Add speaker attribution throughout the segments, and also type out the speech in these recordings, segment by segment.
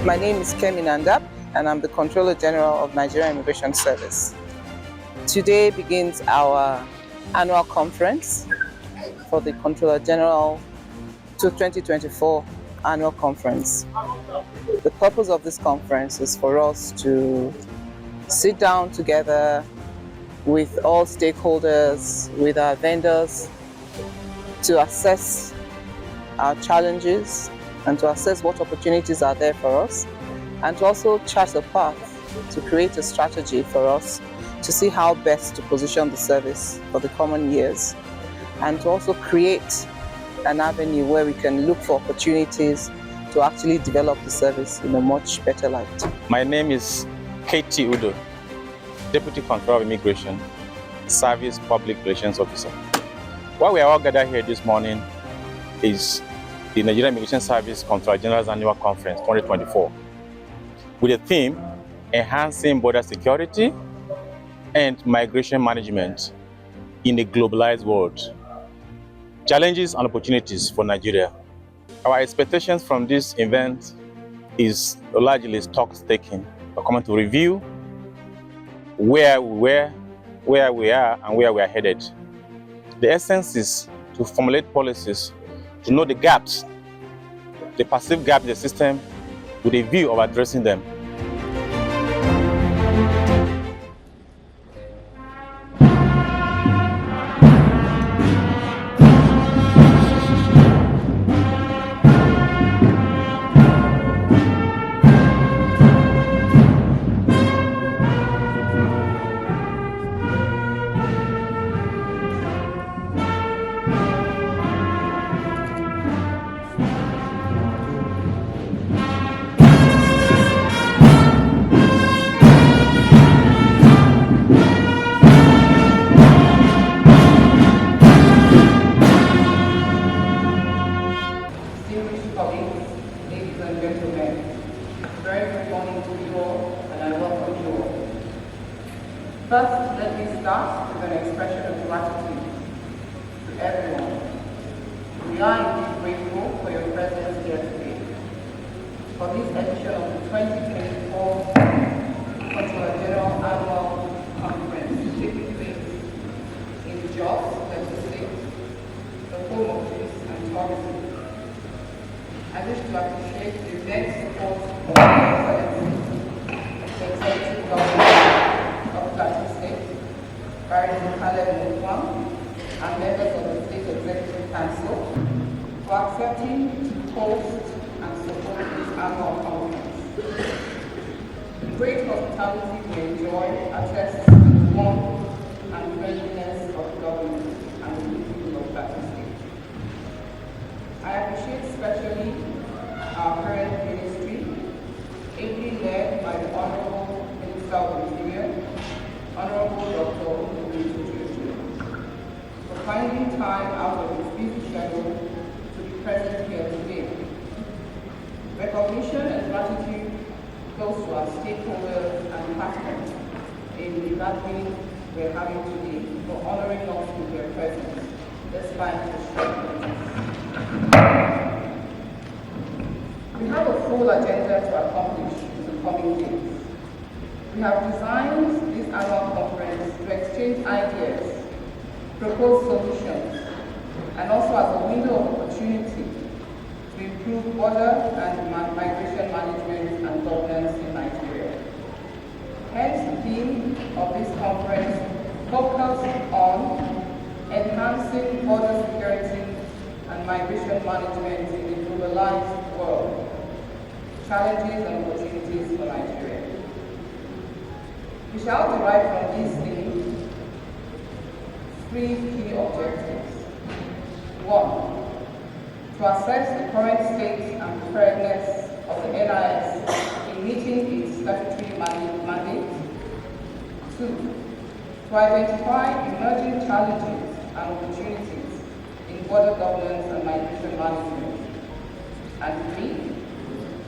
Speaker 1: My name is Kemi Nandap, and I'm the Comptroller General of Nigeria Immigration Service. Today begins our annual conference for the Comptroller General 2024 annual conference. The purpose of this conference is for us to sit down together with all stakeholders, with our vendors, to assess our challenges and to assess what opportunities are there for us, and to also chart a path to create a strategy for us to see how best to position the service for the coming years, and to also create an avenue where we can look for opportunities to actually develop the service in a much better light.
Speaker 2: My name is K.T. Udo, Deputy Comptroller of Immigration, Service Public Relations Officer. Why we are all gathered here this morning is the Nigerian Immigration Service Comptroller General's Annual Conference 2024, with the theme Enhancing Border Security and Migration Management in a Globalized World. Challenges and opportunities for Nigeria. Our expectations from this event is largely stock-taking. We're coming to review where we are and where we are headed. The essence is to formulate policies, to know the gaps, the perceived gaps in the system, with a view of addressing them.
Speaker 1: First, let me start with an expression of gratitude to everyone. We are indeed grateful for your presence here today. For this edition of the 2024 Comptroller General Annual Conference taking place in Jos, Plateau State, the home of peace and tourism. I wish to appreciate the immense support of the Executive Government of Plateau State, Baron Caleb Mutwang, and members of the State Executive Council for accepting to host and support this annual conference. The great hospitality we enjoy attests to the warmth and friendliness of the government and the people of Plateau State. I appreciate especially our current ministry, ably led by the Honorable Minister of the Interior, Honorable Dr. for finding time out of his busy schedule to be present here today. Recognition and gratitude goes to our stakeholders and partners in the gathering we're having today for honoring us with their presence, despite the short notice. We have a full agenda to accomplish in the coming days. We have designed this annual conference to exchange ideas, propose solutions, and also as a window of opportunity to improve border and migration management and governance in Nigeria. Hence, the theme of this conference focuses on enhancing border security and migration management in the globalized world, challenges and opportunities for Nigeria. We shall derive from these themes 3 key objectives. 1. To assess the current state and preparedness of the NIS in meeting its statutory mandate. 2. To identify emerging challenges and opportunities in border governance and migration management. And 3.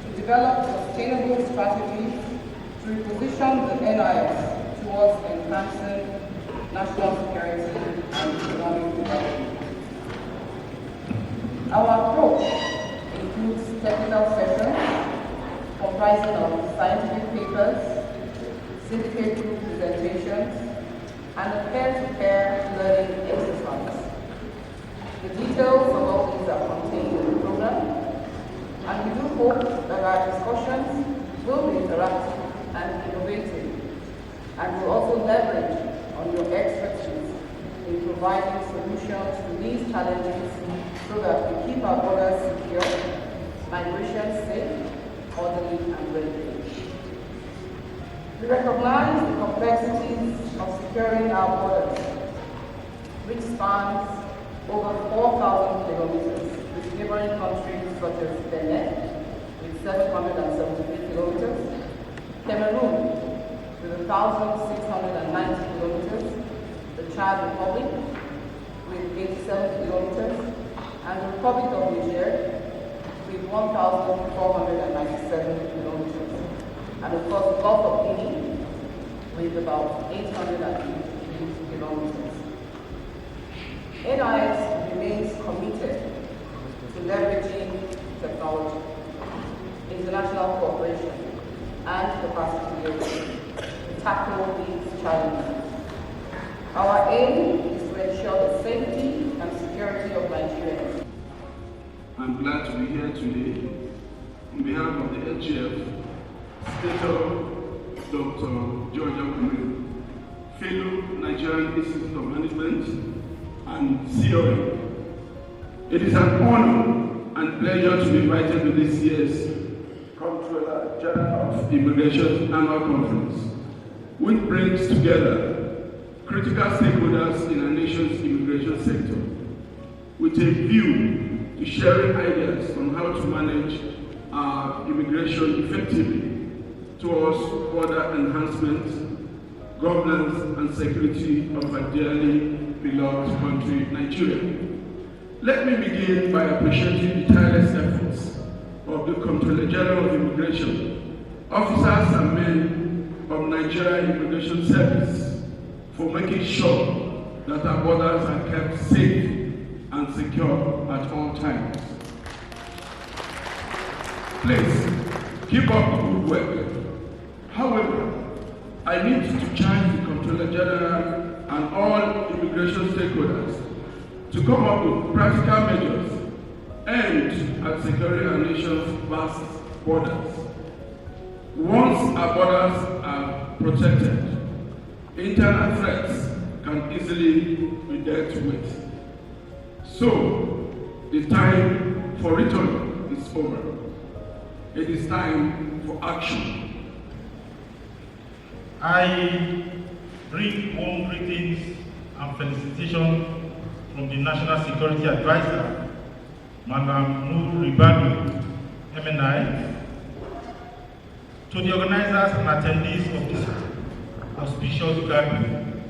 Speaker 1: To develop sustainable strategies to reposition the NIS towards enhancing national security and economic development. Our approach includes technical sessions comprising of scientific papers, syndicate group presentations, and a peer-to-peer learning exercise. The details of all these are contained in the program, and we do hope that our discussions will be interactive and innovative, and will also leverage on your expertise in providing solutions to these challenges so that we keep our borders secure, migration safe, orderly, and ready. We recognize the complexities of securing our borders, which spans over 4,000 kilometers with neighboring countries such as Benin, with 773 kilometers, Cameroon, with 1,690 kilometers, the Chad Republic, with 87 kilometers, and the Republic of Niger, with 1,497 kilometers. And of course, the Gulf of Guinea, with about 853 kilometers. NIS remains committed to leveraging technology, international cooperation, and capacity building to tackle these challenges. Our aim is to ensure the safety and security of Nigerians.
Speaker 3: I'm glad to be here today on behalf of the HGF, Senator Dr. Georgia Kume, fellow Nigerian Institute of Management, and COA. It is an honor and pleasure to be invited to this year's Comptroller General of Immigration Annual Conference, which brings together critical stakeholders in our nation's immigration sector with a view to sharing ideas on how to manage our immigration effectively towards border enhancement, governance, and security of our dearly beloved country, Nigeria. Let me begin by appreciating the tireless efforts of the Comptroller General of Immigration, officers and men of Nigeria Immigration Service, for making sure that our borders are kept safe and secure at all times. Please, keep up the good work. However, I need to charge the Comptroller General and all immigration stakeholders to come up with practical measures aimed at securing our nation's vast borders. Once our borders are protected, internal threats can easily be dealt with. So, the time for return is over. It is time for action.
Speaker 4: I bring warm greetings and felicitations from the National Security Advisor, Madam Nuru Ribadu, MNI, to the organizers and attendees of this auspicious gathering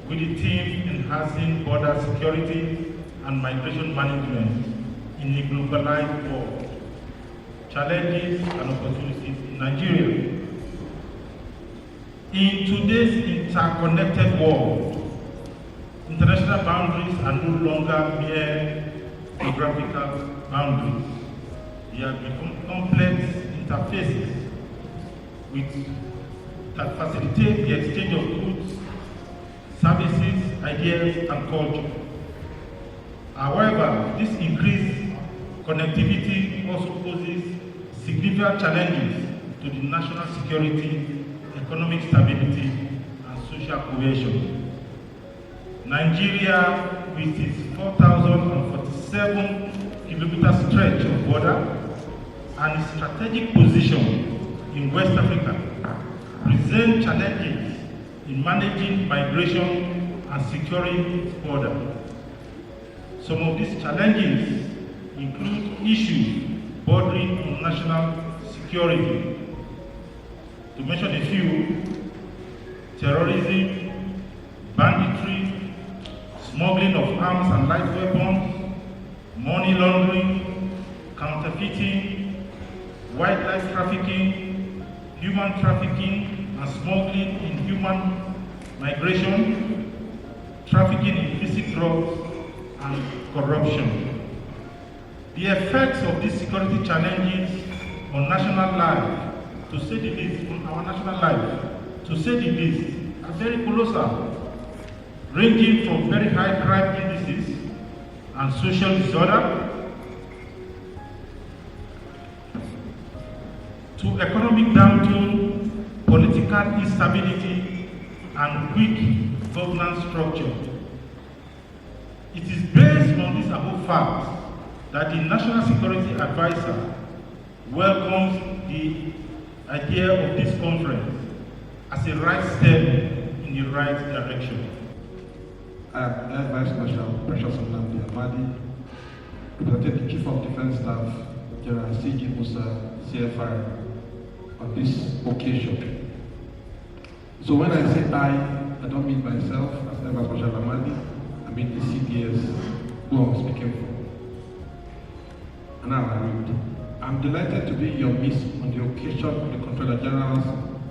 Speaker 4: with the theme Enhancing Border Security and Migration Management in a Globalized World, Challenges and Opportunities in Nigeria. In today's interconnected world, international boundaries are no longer mere geographical boundaries. They have become complex interfaces that facilitate the exchange of goods, services, ideas, and culture. However, this increased connectivity also poses significant challenges to the national security, economic stability, and social cohesion. Nigeria, with its 4,047 kilometer stretch of border and its strategic position in West Africa, presents challenges in managing migration and securing its border. Some of these challenges include issues bordering on national security. To mention a few: terrorism, banditry, smuggling of arms and light weapons, money laundering, counterfeiting, wildlife trafficking, human trafficking and smuggling in human migration, trafficking in illicit drugs, and corruption. The effects of these security challenges on national life, to say the least, on our national life, to say the least, are very colossal, ranging from very high crime indices and social disorder to economic downturn, political instability, and weak governance structure. It is based on this above fact that the National Security Advisor welcomes the idea of this conference as a right step in the right direction.
Speaker 3: I am Air Vice Marshal Precious Nnamdi Amadi, representing the Chief of Defense Staff, General C.G. Musa, CFR, on this occasion. So when I say I don't mean myself as Air Vice Marshal Amadi, I mean the CDS who I'm speaking for. And now I read. I'm delighted to be in your midst on the occasion of the Comptroller General's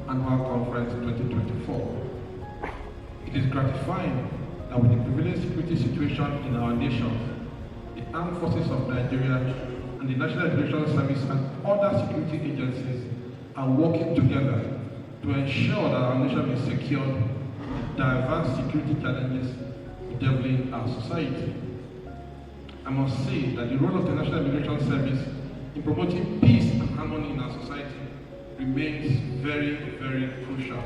Speaker 3: Annual Conference 2024. It is gratifying that with the prevailing security situation in our nation, the Armed Forces of Nigeria and the National Immigration Service and other security agencies are working together to ensure that our nation is secured with diverse security challenges bedeviling our society. I must say that the role of the National Immigration Service in promoting peace and harmony in our society remains very, very crucial.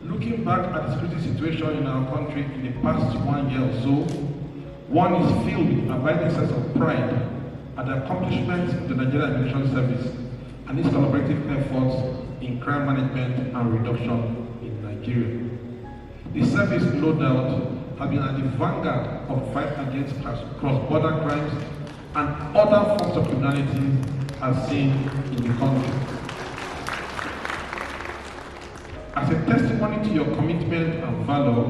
Speaker 3: Looking back at the security situation in our country in the past 1 year or so, one is filled with a abiding sense of pride at the accomplishments of the Nigerian Immigration Service and its collaborative efforts in crime management and reduction in Nigeria. The service, no doubt, has been at the vanguard of the fight against cross-border crimes and other forms of criminality as seen in the country. As a testimony to your commitment and valor,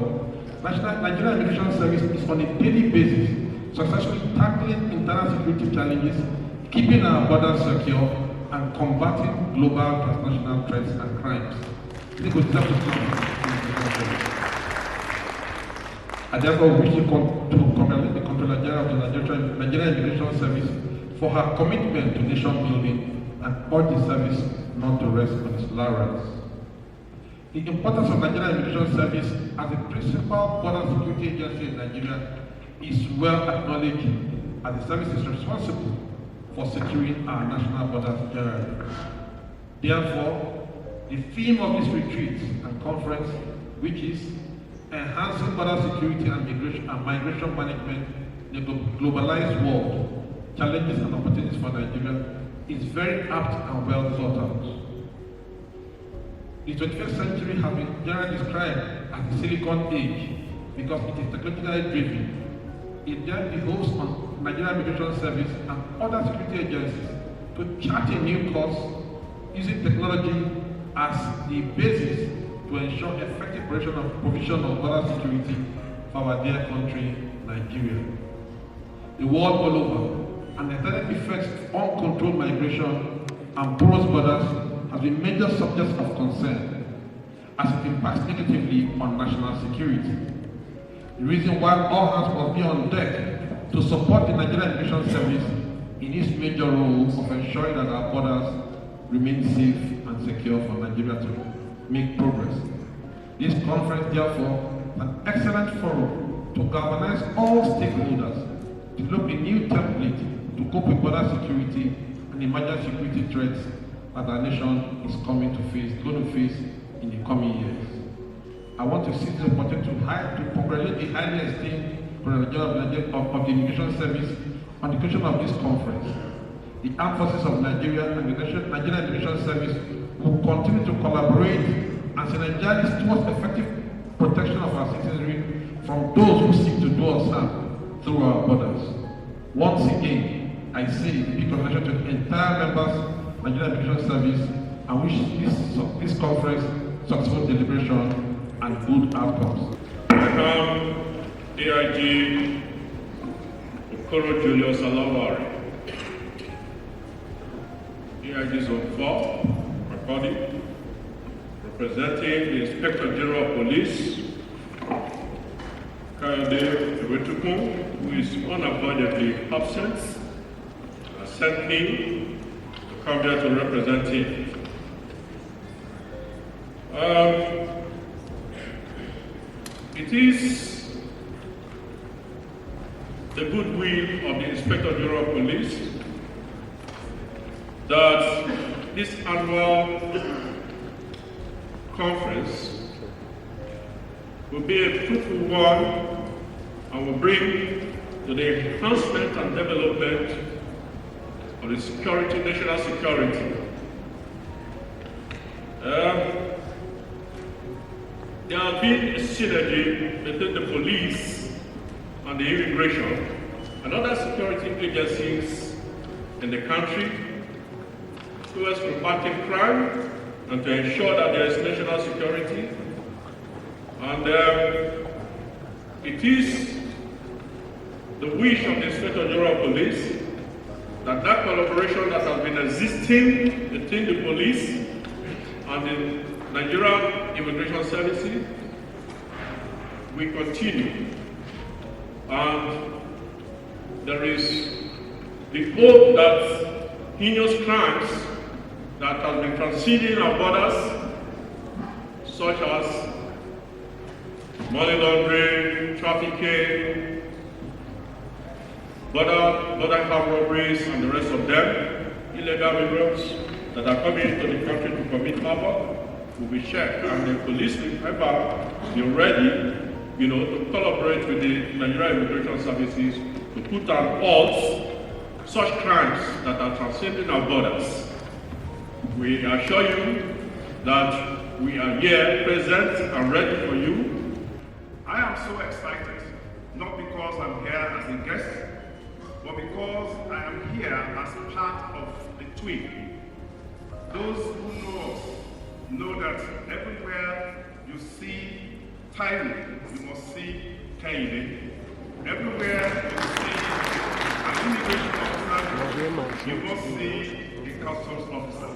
Speaker 3: Nigerian Immigration Service is on a daily basis successfully tackling internal security challenges, keeping our borders secure, and combating global transnational threats and crimes. I therefore wish to congratulate the Comptroller General of the Nigerian Immigration Service for her commitment to nation building and urge the service not to rest on its laurels. The importance of Nigerian Immigration Service as a principal border security agency in Nigeria is well acknowledged, as the service is responsible for securing our national borders generally. Therefore, the theme of this retreat and conference, which is enhancing border security and migration management in a globalized world, challenges and opportunities for Nigeria, is very apt and well thought out. The 21st century has been generally described as the Silicon Age because it is technologically driven. It then behoves on Nigerian Immigration Service and other security agencies to chart a new course using technology as the basis to ensure effective provision of border security for our dear country, Nigeria. The world all over, and the direct effects of uncontrolled migration and porous borders has been major subjects of concern as it impacts negatively on national security. The reason why all hands must be on deck to support the Nigerian Immigration Service in its major role of ensuring that our borders remain safe and secure for Nigeria to make progress. This conference, therefore, is an excellent forum to galvanize all stakeholders to develop a new template to cope with border security and emerging security threats that our nation is going to face in the coming years. I want to seize the opportunity to congratulate the highly esteemed Comptroller General of the Immigration Service on the occasion of this conference. The Armed Forces of Nigeria and the Nigerian Immigration Service will continue to collaborate and and synergize towards effective protection of our citizenry from those who seek to do us harm through our borders. Once again, I say a big congratulations to the entire members of Nigerian Immigration Service and wish this conference successful deliberation and good outcomes.
Speaker 5: I have AIG Okoro Julius Alawari, AIG Zone 4, recording, representing the Inspector General of Police, Kayode Ewetukun, who is unavoidably absent, sent me to come here to represent him. It is the goodwill of the Inspector General of Police that this annual conference will be a fruitful one and will bring to the enhancement and development of the security, national security. There has been a synergy between the police and the immigration and other security agencies in the country towards combating crime and to ensure that there is national security. And it is the wish of the Inspector General of Police that that collaboration that has been existing between the police and the Nigerian Immigration Services will continue. And there is the hope that heinous crimes that have been transcending our borders, such as money laundering, trafficking, border car robberies, and the rest of them, illegal immigrants that are coming into the country to commit havoc, will be checked, and the police will ever be ready, to collaborate with the Nigerian Immigration Services to put an halt such crimes that are transcending our borders. We assure you that we are here, present and ready for you.
Speaker 3: I am so excited, not because I'm here as a guest, but because I am here as part of the twin. Those who know us know that everywhere you see Tyree, you must see Kayode. Everywhere you see an immigration officer, you must see a customs officer.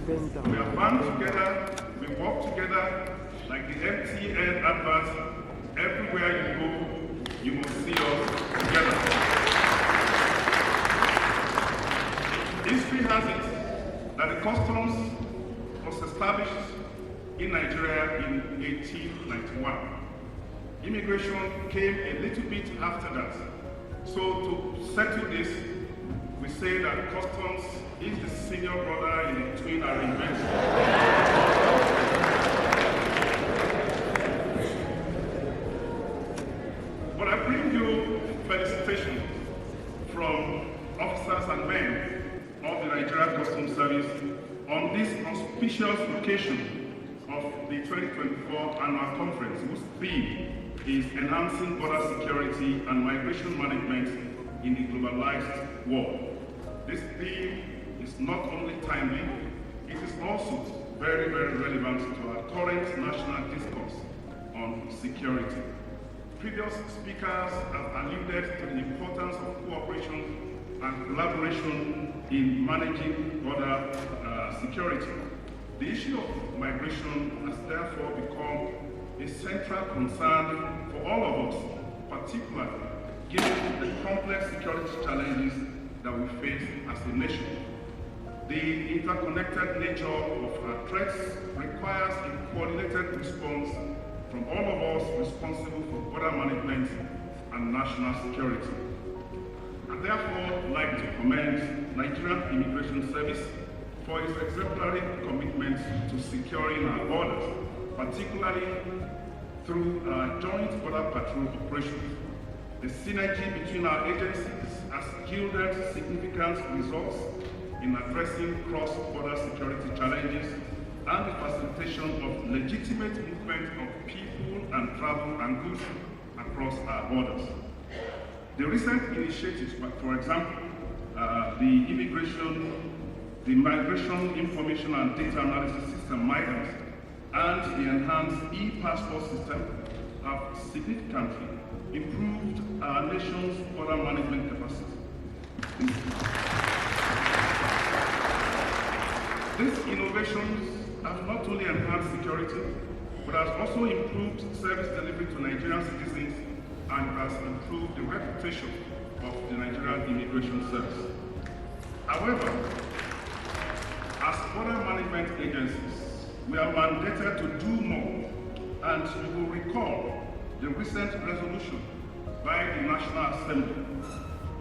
Speaker 3: We are bound together, we work together like the MTN advert. Everywhere you go, you must see us together. History has it that the customs was established in Nigeria in 1891. Immigration came a little bit after that. So to settle this, we say that customs is the senior brother in the twin arrangement. But I bring you felicitations from officers and men of the Nigerian Customs Service on this auspicious occasion of the 2024 annual conference, whose theme is enhancing border security and migration management in the globalized world. This theme is not only timely, it is also very, very relevant to our current national discourse on security. Previous speakers have alluded to the importance of cooperation and collaboration in managing border security. The issue of migration has therefore become a central concern for all of us, particularly given the complex security challenges that we face as a nation. The interconnected nature of our threats requires a coordinated response from all of us responsible for border management and national security. I therefore like to commend Nigerian Immigration Service for its exemplary commitment to securing our borders, particularly through our joint border patrol operations. The synergy between our agencies has yielded significant results in addressing cross-border security challenges and the facilitation of legitimate movement of people and travel and goods across our borders. The recent initiatives, for example, the Migration Information and Data Analysis System, MIDAS, and the enhanced e-passport system have significantly improved our nation's border management capacity. These innovations have not only enhanced security, but has also improved service delivery to Nigerian citizens and has improved the reputation of the Nigerian Immigration Service. However, as border management agencies, we are mandated to do more, and you will recall the recent resolution by the National Assembly.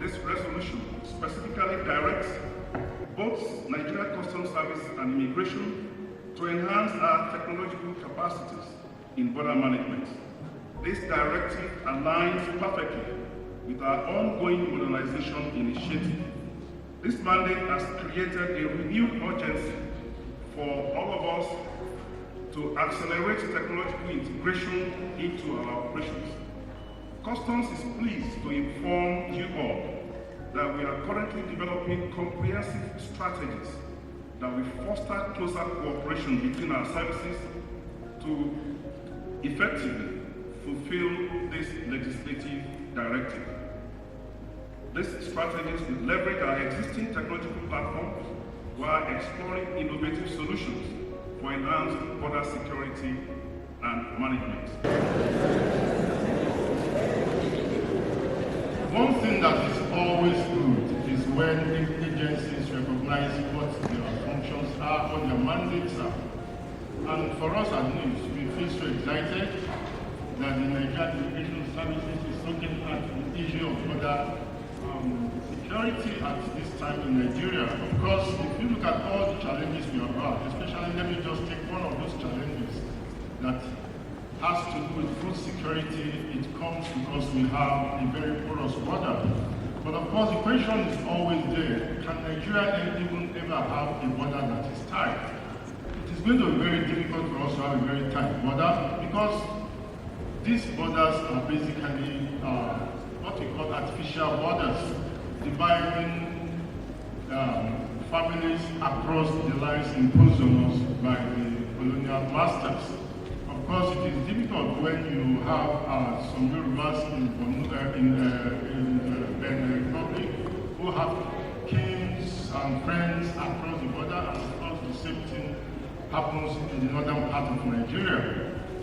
Speaker 3: This resolution specifically directs both Nigeria Customs Service and Immigration to enhance our technological capacities in border management. This directive aligns perfectly with our ongoing modernization initiative. This mandate has created a renewed urgency for all of us to accelerate technological integration into our operations. Customs is pleased to inform you all that we are currently developing comprehensive strategies that will foster closer cooperation between our services to effectively fulfill this legislative directive. These strategies will leverage our existing technological platforms while exploring innovative solutions for enhanced border security and management.
Speaker 4: One thing that is always good is when agencies recognize what their functions are, what their mandates are. And for us at NIMS, we feel so excited that the Nigerian Immigration Services is looking at the issue of border security at this time in Nigeria. Of course, if you look at all the challenges we have had, especially let me just take one of those challenges that has to do with food security. It comes because we have a very porous border. But of course, the question is always there. Can Nigeria even ever have a border that is tight? It is going to be very difficult for us to have a very tight border because these borders are basically what we call artificial borders, dividing families across the lines imposed on us by the colonial masters. Of course, it is difficult when you have some Yorubas in Benin Republic who have kings and friends across the border, and of course the same thing happens in the northern part of Nigeria.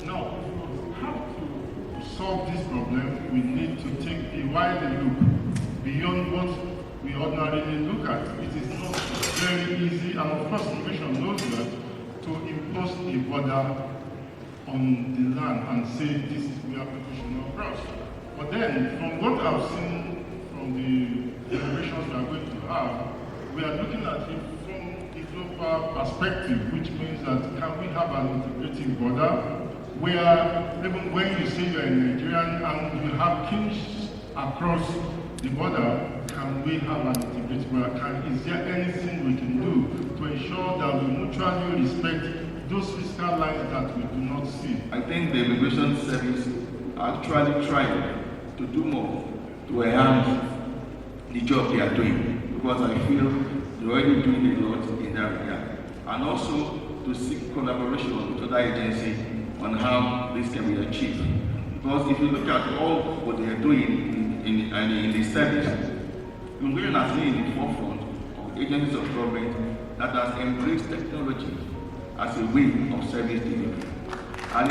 Speaker 4: Now, if we have to solve this problem, we need to take a wider look beyond what we ordinarily look at. It is not very easy, and of course immigration knows that, to impose a border on the land and say this is where people should not cross. But then, from what I've seen from the generations we are going to have, we are looking at it from a global perspective, which means that can we have an integrated border where even when you say you're a Nigerian and you have kings across the border, can we have an integrated border? Is there anything we can do to ensure that we mutually respect those fiscal lines that we do not see?
Speaker 6: I think the Immigration Service are actually trying to do more to enhance the job they are doing, because I feel they're already doing a lot in that regard. And also to seek collaboration with other agencies on how this can be achieved. Because if you look at all what they are doing in the service, Immigration has been in the forefront of agencies of government that has embraced technology as a way of service delivery. And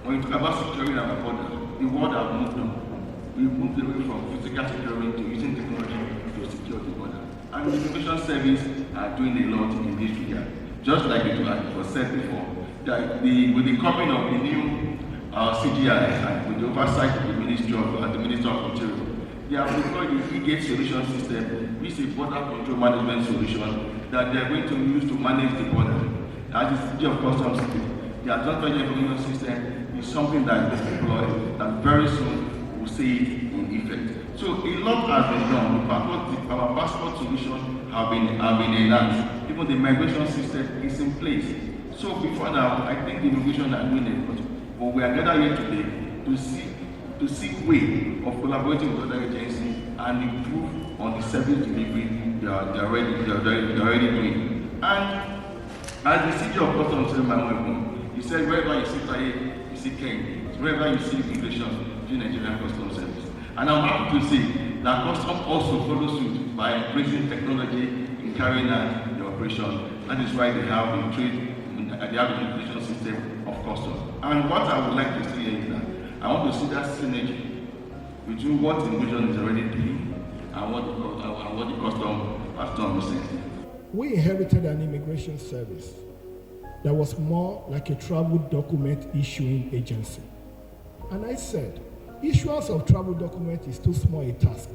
Speaker 6: when you talk about securing our border, the world has moved on. We've moved away from physical security to using technology to secure the border. And the Immigration Service are doing a lot in this regard. Just like it was said before, that with the coming of the new CGI and with the oversight of the Minister of Interior, they have deployed the e-gate solution system, which is a border control management solution that they are going to use to manage the border. As the City of Customs, the advanced information system is something that is deployed that very soon will see it in effect. So a lot has been done. Our passport solution have been enhanced. Even the migration system is in place. So before now, I think the immigration are doing it, but we are gathered here today to seek way of collaborating with other agencies and improve on the service delivery they are already doing. And as the CG of Customs said, my own, he said, wherever you see Taye, you see Ken. Wherever you see immigration, you see Nigerian Customs Service. And I'm happy to say that Customs also follows suit by embracing technology in carrying out the operation. That is why they have the trade, they have the information system of Customs. And what I would like to see here is that I want to see that synergy between what immigration is already doing and what the Customs has done recently.
Speaker 7: We inherited an immigration service that was more like a travel document issuing agency. And I said, issuance of travel document is too small a task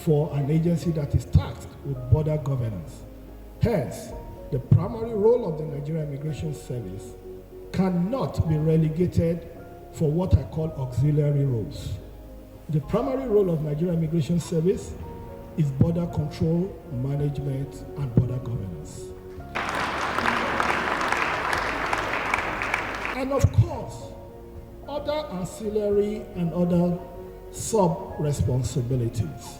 Speaker 7: for an agency that is tasked with border governance. Hence, the primary role of the Nigerian Immigration Service cannot be relegated for what I call auxiliary roles. The primary role of Nigerian Immigration Service is border control, management, and border governance. And of course, other ancillary and other sub-responsibilities.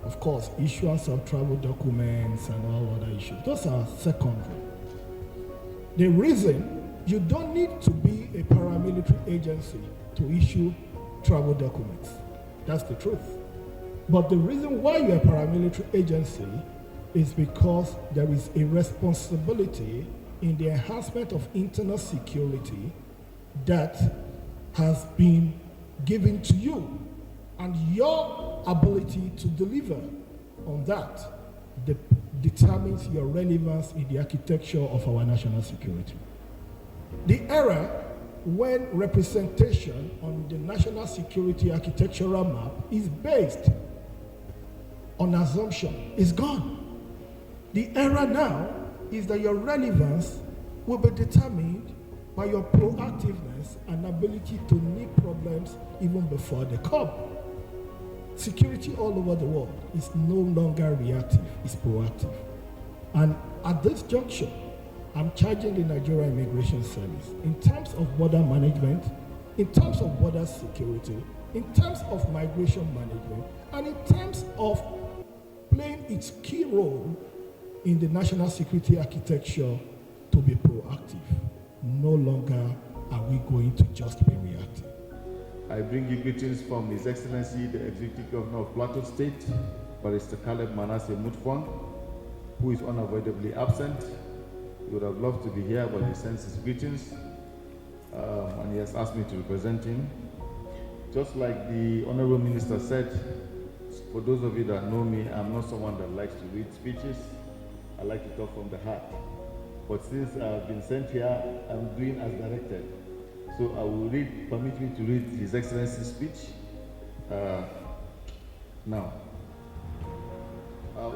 Speaker 7: Of course, issuance of travel documents and all other issues. Those are secondary. The reason you don't need to be a paramilitary agency to issue travel documents. That's the truth. But the reason why you're a paramilitary agency is because there is a responsibility in the enhancement of internal security that has been given to you, and your ability to deliver on that determines your relevance in the architecture of our national security. The era when representation on the national security architectural map is based on assumption is gone. The era now is that your relevance will be determined by your proactiveness and ability to nip problems even before they come. Security all over the world is no longer reactive, it's proactive. And at this juncture, I'm charging the Nigerian Immigration Service in terms of border management, in terms of border security, in terms of migration management, and in terms of playing its key role in the national security architecture to be proactive. No longer are we going to just be reactive.
Speaker 8: I bring you greetings from His Excellency, the Executive Governor of Plateau State, Barrister Caleb Manasseh Mutfwang, who is unavoidably absent. He would have loved to be here, but he sends his greetings, and he has asked me to represent him. Just like the Honorable Minister said, for those of you that know me, I'm not someone that likes to read speeches. I like to talk from the heart. But since I've been sent here, I'm doing as directed. So I will permit me to read His Excellency's speech. Now,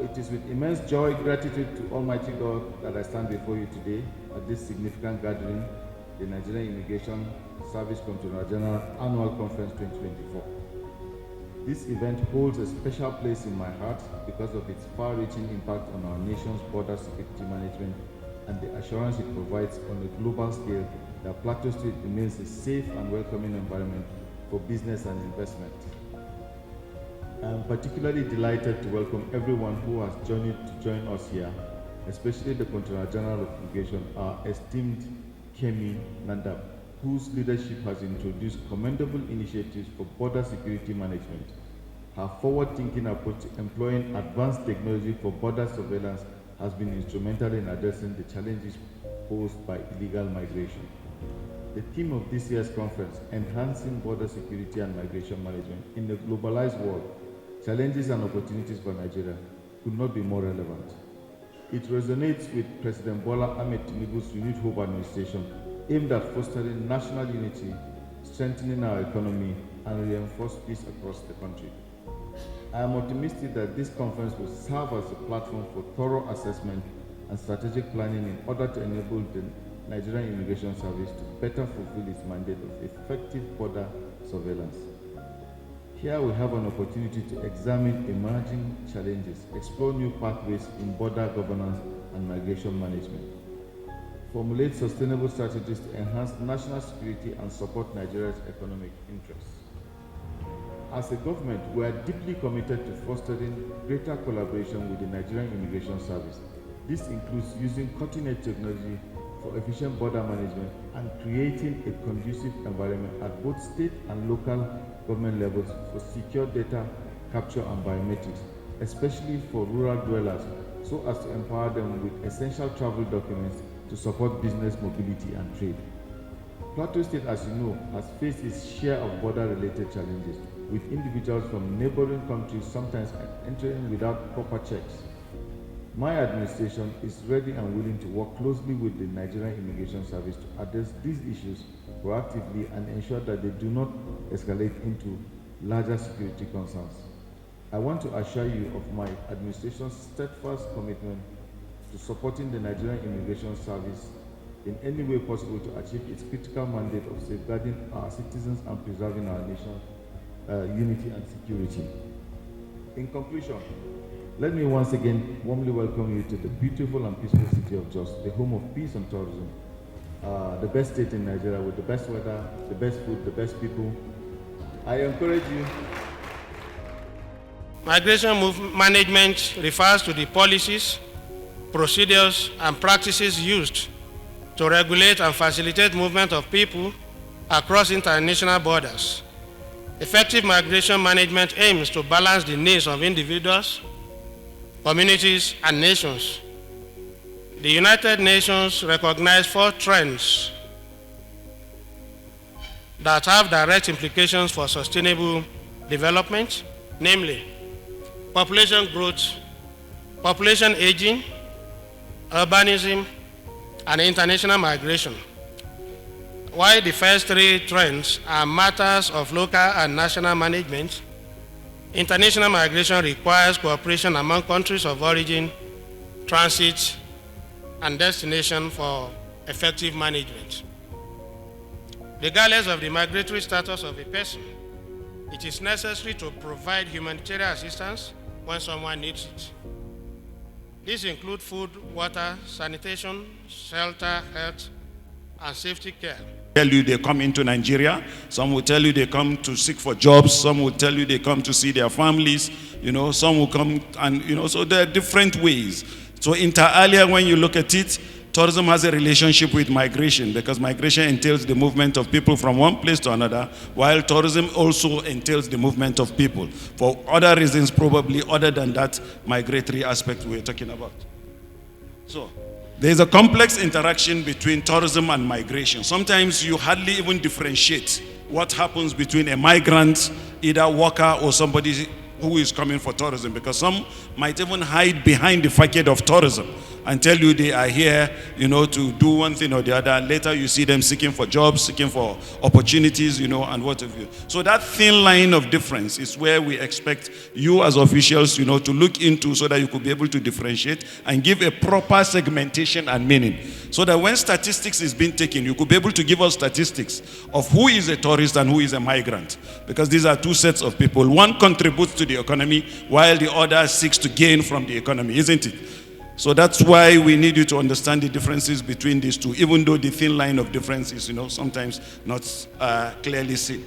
Speaker 8: it is with immense joy, gratitude to Almighty God that I stand before you today at this significant gathering, the Nigerian Immigration Service Comptroller General Annual Conference 2024. This event holds a special place in my heart because of its far-reaching impact on our nation's border security management and the assurance it provides on a global scale that Plateau State remains a safe and welcoming environment for business and investment. I am particularly delighted to welcome everyone who has journeyed to join us here, especially the Comptroller General of Immigration, our esteemed Kemi Nandab, whose leadership has introduced commendable initiatives for border security management. Her forward-thinking approach to employing advanced technology for border surveillance has been instrumental in addressing the challenges posed by illegal migration. The theme of this year's conference, Enhancing Border Security and Migration Management in a Globalized World, Challenges and Opportunities for Nigeria, could not be more relevant. It resonates with President Bola Ahmed Tinubu's renewed hope administration aimed at fostering national unity, strengthening our economy, and reinforce peace across the country. I am optimistic that this conference will serve as a platform for thorough assessment and strategic planning in order to enable the Nigerian Immigration Service to better fulfill its mandate of effective border surveillance. Here we have an opportunity to examine emerging challenges, explore new pathways in border governance and migration management, formulate sustainable strategies to enhance national security and support Nigeria's economic interests. As a government, we are deeply committed to fostering greater collaboration with the Nigerian Immigration Service. This includes using cutting-edge technology for efficient border management and creating a conducive environment at both state and local government levels for secure data capture and biometrics, especially for rural dwellers, so as to empower them with essential travel documents to support business mobility and trade. Plateau State, as you know, has faced its share of border-related challenges, with individuals from neighboring countries sometimes entering without proper checks. My administration is ready and willing to work closely with the Nigerian Immigration Service to address these issues proactively and ensure that they do not escalate into larger security concerns. I want to assure you of my administration's steadfast commitment to supporting the Nigerian Immigration Service in any way possible to achieve its critical mandate of safeguarding our citizens and preserving our nation's unity and security. In conclusion, let me once again warmly welcome you to the beautiful and peaceful city of Jos, the home of peace and tourism, the best state in Nigeria with the best weather, the best food, the best people. I encourage you.
Speaker 9: Migration management refers to the policies, procedures, and practices used to regulate and facilitate movement of people across international borders. Effective migration management aims to balance the needs of individuals, communities, and nations. The United Nations recognized 4 trends that have direct implications for sustainable development, namely population growth, population aging, urbanism, and international migration. While the first 3 trends are matters of local and national management, international migration requires cooperation among countries of origin, transit, and destination for effective management. Regardless of the migratory status of a person, it is necessary to provide humanitarian assistance when someone needs it. These include food, water, sanitation, shelter, health, and safety care.
Speaker 10: Tell you they come into Nigeria, some will tell you they come to seek for jobs, some will tell you they come to see their families, some will come and, so there are different ways. So inter alia, when you look at it, tourism has a relationship with migration because migration entails the movement of people from one place to another, while tourism also entails the movement of people for other reasons probably other than that migratory aspect we're talking about. So there's a complex interaction between tourism and migration. Sometimes you hardly even differentiate what happens between a migrant, either worker or somebody who is coming for tourism, because some might even hide behind the facade of tourism and tell you they are here, to do one thing or the other. Later you see them seeking for jobs, seeking for opportunities, and what have you. So that thin line of difference is where we expect you as officials, to look into so that you could be able to differentiate and give a proper segmentation and meaning. So that when statistics is being taken, you could be able to give us statistics of who is a tourist and who is a migrant. Because these are 2 sets of people. One contributes to the economy while the other seeks to gain from the economy, isn't it? So that's why we need you to understand the differences between these 2, even though the thin line of difference is, sometimes not clearly seen.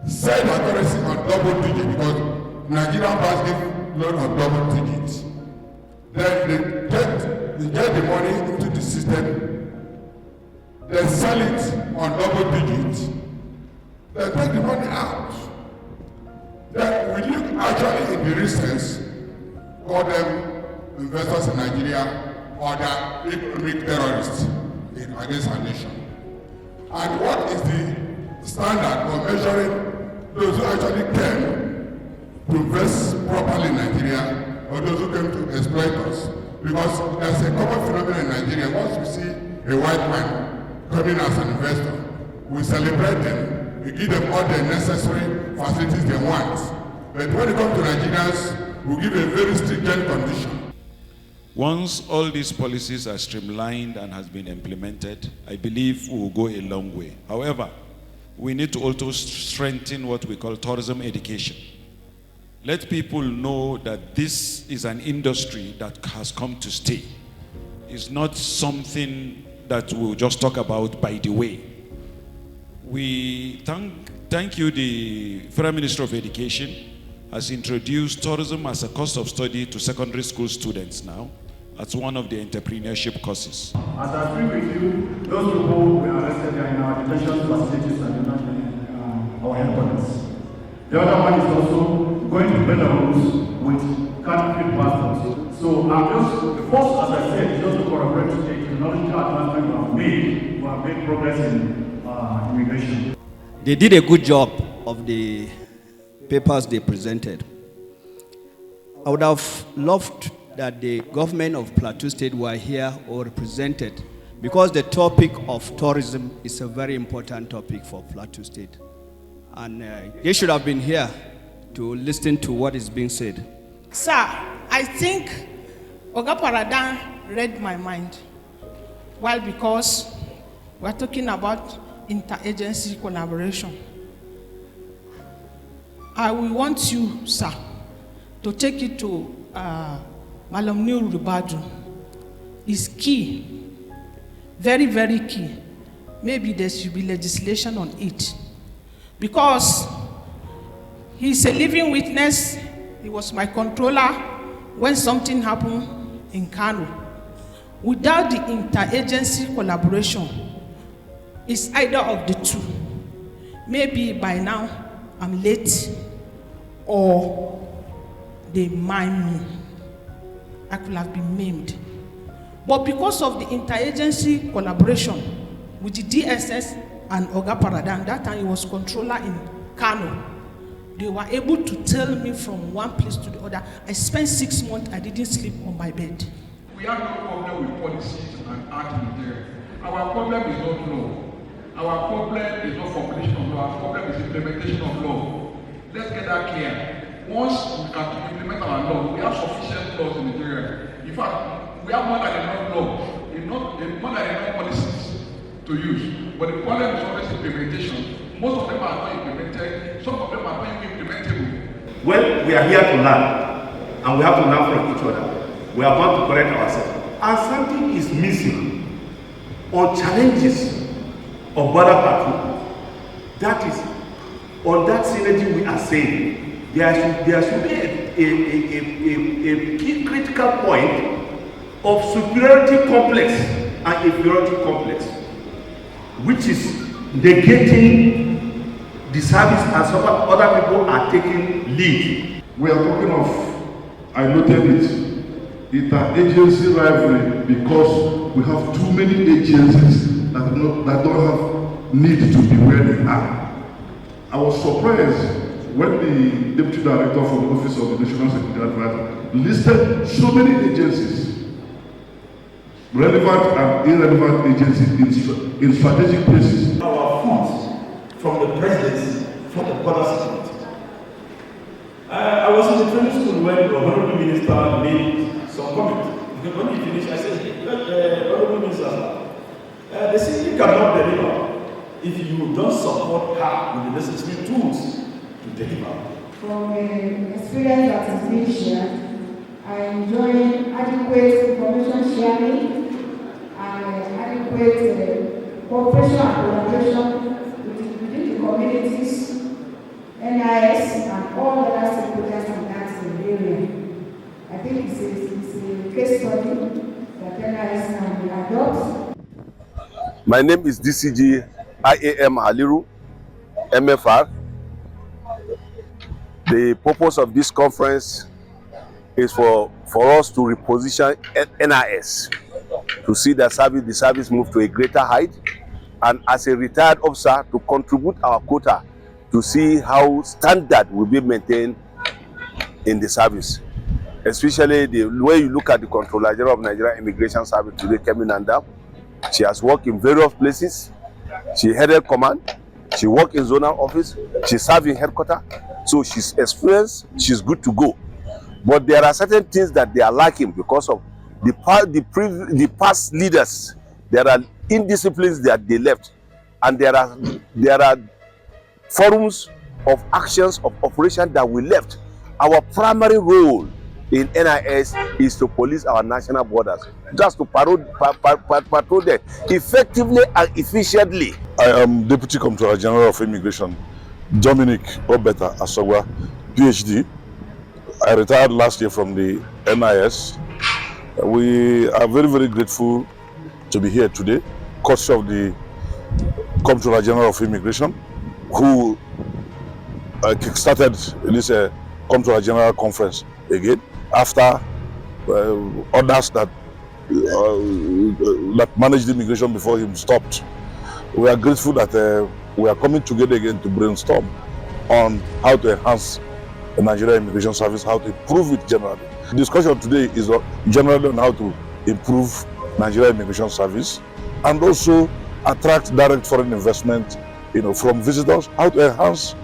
Speaker 11: Set accuracy on double digit because Nigerian banks give loan on double digits. Then they get the money into the system, they sell it on double digits, they take the money out. Then we look actually in the recent, call them investors in Nigeria or the economic terrorists against our nation. And what is the standard for measuring those who actually came to invest properly in Nigeria or those who came to exploit us? Because there's a common phenomenon in Nigeria. Once we see a white man coming as an investor, we celebrate them, we give them all the necessary facilities they want. But when it comes to Nigerians, we give a very stringent condition.
Speaker 10: Once all these policies are streamlined and has been implemented, I believe we will go a long way. However, we need to also strengthen what we call tourism education. Let people know that this is an industry that has come to stay. It's not something that we'll just talk about by the way. We thank you, the Federal Minister of Education has introduced tourism as a course of study to secondary school students now. That's one of the entrepreneurship courses.
Speaker 12: As I speak with you, those people were arrested in our detention facilities and our headquarters. The other one is also going to Belarus with counterfeit passports. So I'm just, first, as I said, just to corroborate the technological advancement we have made progress in immigration.
Speaker 13: They did a good job of the papers they presented. I would have loved that the government of Plateau State were here or represented, because the topic of tourism is a very important topic for Plateau State. And they should have been here to listen to what is being said.
Speaker 14: Sir, I think Oga Paradan read my mind. Why? Because we're talking about interagency collaboration. I will want you, sir, to take it to Malam Nur Ribadu. Is key, very, very key. Maybe there should be legislation on it. Because he's a living witness. He was my controller when something happened in Kano. Without the interagency collaboration, it's either of the two. Maybe by now I'm late or they mime me. I could have been maimed. But because of the interagency collaboration with the DSS and Oga Paradan, that time he was controller in Kano, they were able to tell me from one place to the other. I spent 6 months, I didn't sleep on my bed.
Speaker 3: We have no problem with policies and act in there. Our problem is not law. Our problem is not formulation of law. Our problem is implementation of law. Let's get that clear. Once we can implement our law, we have sufficient laws in Nigeria. In fact, we have more than enough law, more than enough policies to use. But the problem is always implementation. Most of them are not implemented. Some of them are not implementable.
Speaker 15: Well, we are here to learn, and we have to learn from each other. We are bound to correct ourselves. And something is missing on challenges of border patrol. That is, on that synergy we are saying, there should be a key critical point of superiority complex and inferiority complex, which is negating the service and some other people are taking lead.
Speaker 11: We are talking of, I noted it, interagency rivalry, because we have too many agencies that don't have need to be where they are. I was surprised when the Deputy Director for the Office of the National Security Advisor listed so many agencies, relevant and irrelevant agencies in strategic places.
Speaker 16: Our funds from the presidency for the border security. I was in the training school when the Honorable Minister made some comment. Because when he finished, I said, Honorable Minister, the city cannot deliver if you don't support her with the necessary tools to deliver.
Speaker 17: From experience that is being shared, I enjoy adequate information sharing and adequate cooperation and collaboration within the communities, NIS, and all other stakeholders in that area. I think it's a case study that NIS can adopt.
Speaker 18: My name is DCG IAM Haliru, MFR. The purpose of this conference is for us to reposition NIS, to see the service move to a greater height, and as a retired officer to contribute our quota to see how standard will be maintained in the service. Especially the way you look at the Comptroller General of Nigeria Immigration Service today, Kemi Nanda. She has worked in various places. She headed command. She worked in zonal office. She served in headquarters. So she's experienced. She's good to go. But there are certain things that they are lacking because of the past leaders. There are indisciplines that they left, and there are forums of actions of operation that we left. Our primary role in NIS is to police our national borders, just to patrol them effectively and efficiently.
Speaker 19: I am Deputy Comptroller General of Immigration, Dominic Obeta Asogwa, PhD. I retired last year from the NIS. We are very, very grateful to be here today, courtesy of the Comptroller General of Immigration, who kick-started this Comptroller General Conference again after others that managed immigration before him stopped. We are grateful that we are coming together again to brainstorm on how to enhance the Nigerian Immigration Service, how to improve it generally. The discussion today is generally on how to improve Nigerian Immigration Service and also attract direct foreign investment, from visitors, how to enhance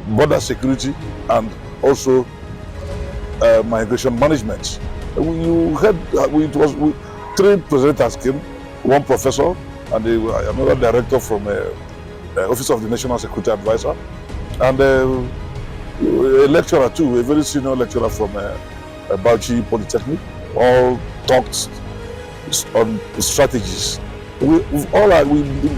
Speaker 19: border security and also migration management. You heard three presenters came, one professor and another director from Office of the National Security Advisor, and a lecturer too, a very senior lecturer from Bauchi Polytechnic. All talked on strategies.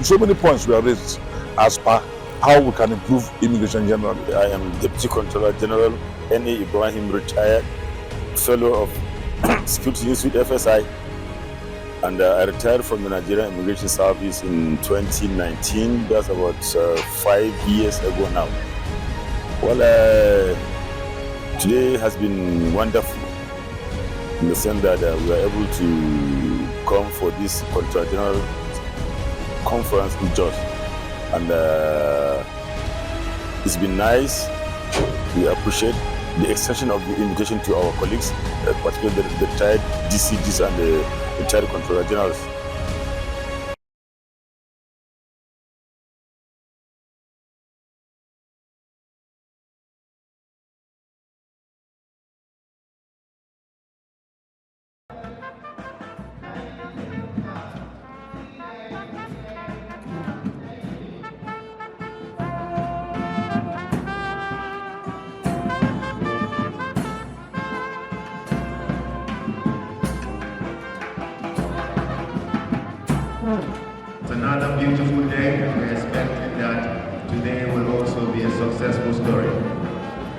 Speaker 19: So many points were raised as per how we can improve immigration generally.
Speaker 20: I am Deputy Comptroller General N.A. Ibrahim, retired fellow of Security Institute FSI, and I retired from the Nigerian Immigration Service in 2019. That's about 5 years ago now. Well, today has been wonderful in the sense that we are able to come for this Comptroller General Conference in Jos, and it's been nice. We appreciate the extension of the invitation to our colleagues, particularly the retired DCGs and the retired Comptroller Generals.
Speaker 21: It's another beautiful day, and we're expecting that today will also be a successful story.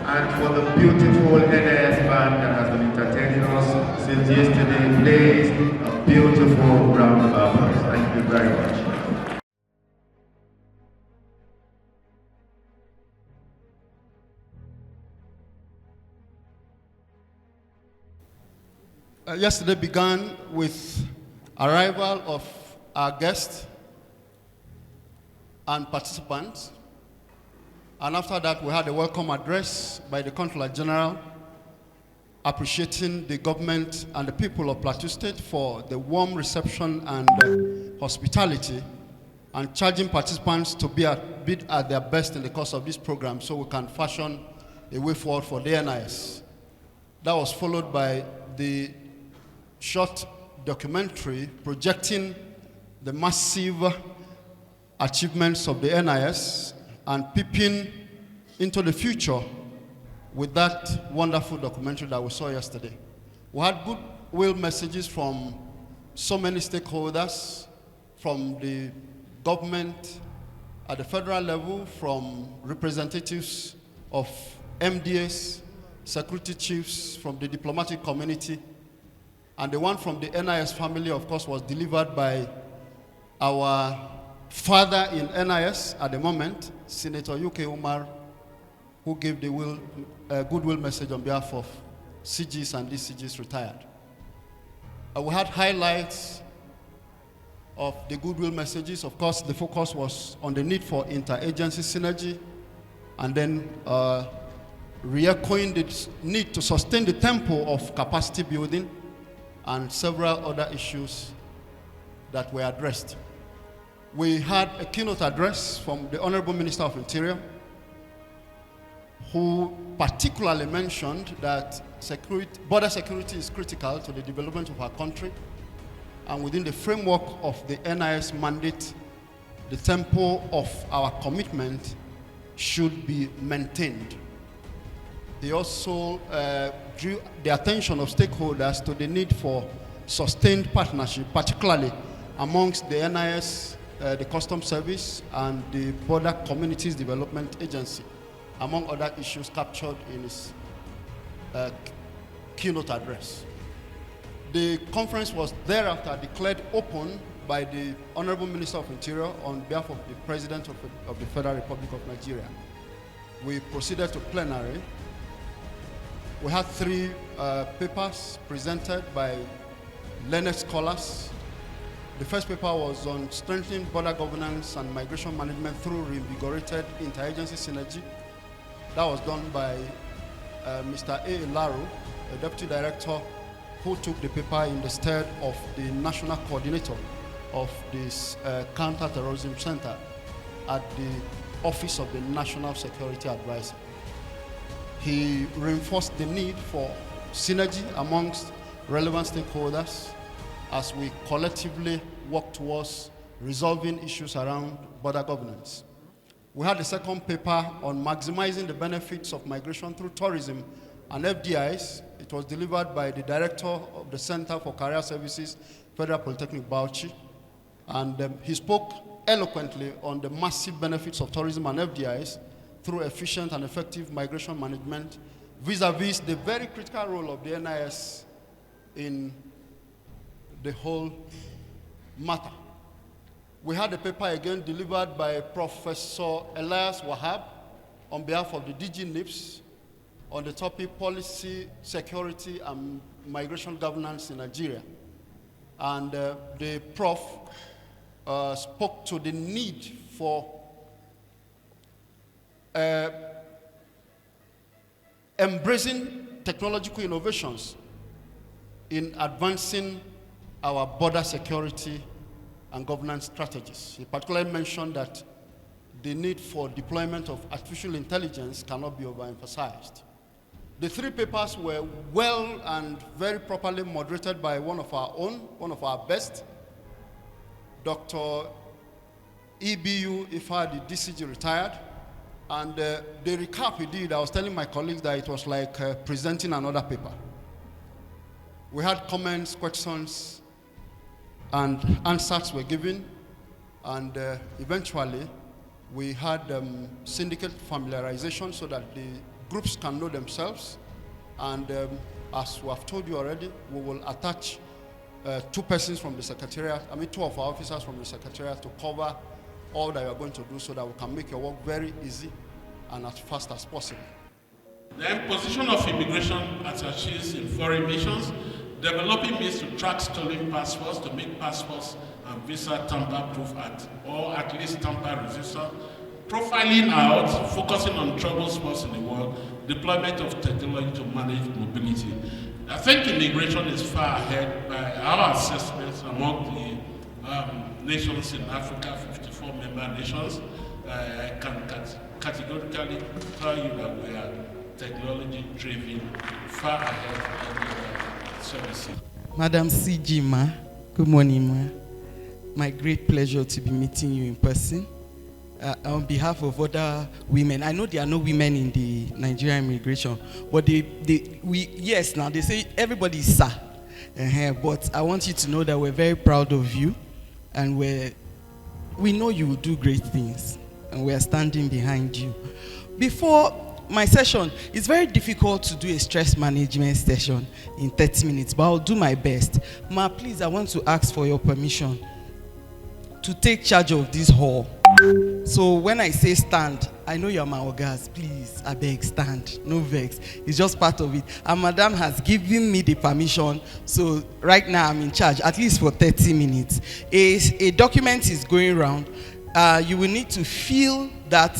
Speaker 21: And for the beautiful NIS band that has been entertaining us since yesterday, plays a beautiful round of applause. Thank you very much.
Speaker 22: Yesterday began with arrival of our guests and participants, and after that we had a welcome address by the Comptroller General appreciating the government and the people of Plateau State for the warm reception and hospitality, and charging participants to be at their best in the course of this program so we can fashion a way forward for the NIS. That was followed by the short documentary projecting the massive achievements of the NIS and peeping into the future with that wonderful documentary that we saw yesterday. We had goodwill messages from so many stakeholders, from the government at the federal level, from representatives of MDAs, security chiefs, from the diplomatic community, and the one from the NIS family, of course, was delivered by our father in NIS at the moment, Senator UK Umar, who gave the goodwill message on behalf of CGs and DCGs retired. We had highlights of the goodwill messages. Of course, the focus was on the need for interagency synergy, and then re-echoing the need to sustain the tempo of capacity building, and several other issues that were addressed. We had a keynote address from the Honorable Minister of Interior, who particularly mentioned that border security is critical to the development of our country, and within the framework of the NIS mandate, the tempo of our commitment should be maintained. He also drew the attention of stakeholders to the need for sustained partnership, particularly amongst the NIS, the Customs Service, and the Border Communities Development Agency, among other issues captured in his keynote address. The conference was thereafter declared open by the Honorable Minister of Interior on behalf of the President of the Federal Republic of Nigeria. We proceeded to plenary. We had 3 papers presented by learned scholars. The first paper was on strengthening border governance and migration management through reinvigorated interagency synergy. That was done by Mr. A. Laro, a Deputy Director who took the paper in the stead of the National Coordinator of this Counter-Terrorism Center at the Office of the National Security Advisor. He reinforced the need for synergy amongst relevant stakeholders as we collectively work towards resolving issues around border governance. We had a second paper on maximizing the benefits of migration through tourism and FDIs. It was delivered by the Director of the Center for Career Services, Federal Polytechnic Bauchi, and he spoke eloquently on the massive benefits of tourism and FDIs through efficient and effective migration management vis-a-vis the very critical role of the NIS in the whole matter. We had a paper again delivered by Professor Elias Wahab on behalf of the DG NIPS on the topic Policy, Security, and Migration Governance in Nigeria. And the prof spoke to the need for embracing technological innovations in advancing our border security and governance strategies. He particularly mentioned that the need for deployment of artificial intelligence cannot be overemphasized. The 3 papers were well and very properly moderated by one of our own, one of our best, Dr. EBU Ifadi, DCG retired. And the recap he did, I was telling my colleagues that it was like presenting another paper. We had comments, questions, and answers were given. And eventually, we had syndicate familiarization so that the groups can know themselves. And as we have told you already, we will attach 2 persons from the Secretariat, 2 of our officers from the Secretariat to cover all that you are going to do so that we can make your work very easy and as fast as possible.
Speaker 1: The imposition of immigration attaches in foreign missions, developing means to track stolen passports, to make passports and visa tamper-proof or at least tamper-resistant, profiling out, focusing on trouble spots in the world, deployment of technology to manage mobility. I think immigration is far ahead by our assessments among the nations in Africa, 54 member nations. I can categorically tell you that we are technology-driven, far ahead of the services.
Speaker 2: Madam CG Ma, good morning, Ma. My great pleasure to be meeting you in person. On behalf of other women, I know there are no women in the Nigerian immigration, but yes, now they say everybody is sir. But I want you to know that we're very proud of you, and we know you will do great things, and we are standing behind you. Before my session, it's very difficult to do a stress management session in 30 minutes, but I'll do my best. Ma, please, I want to ask for your permission to take charge of this hall. So when I say stand, I know you're my orgas. Please, I beg, stand. No vex. It's just part of it. And Madam has given me the permission. So right now I'm in charge, at least for 30 minutes. A document is going around. You will need to fill that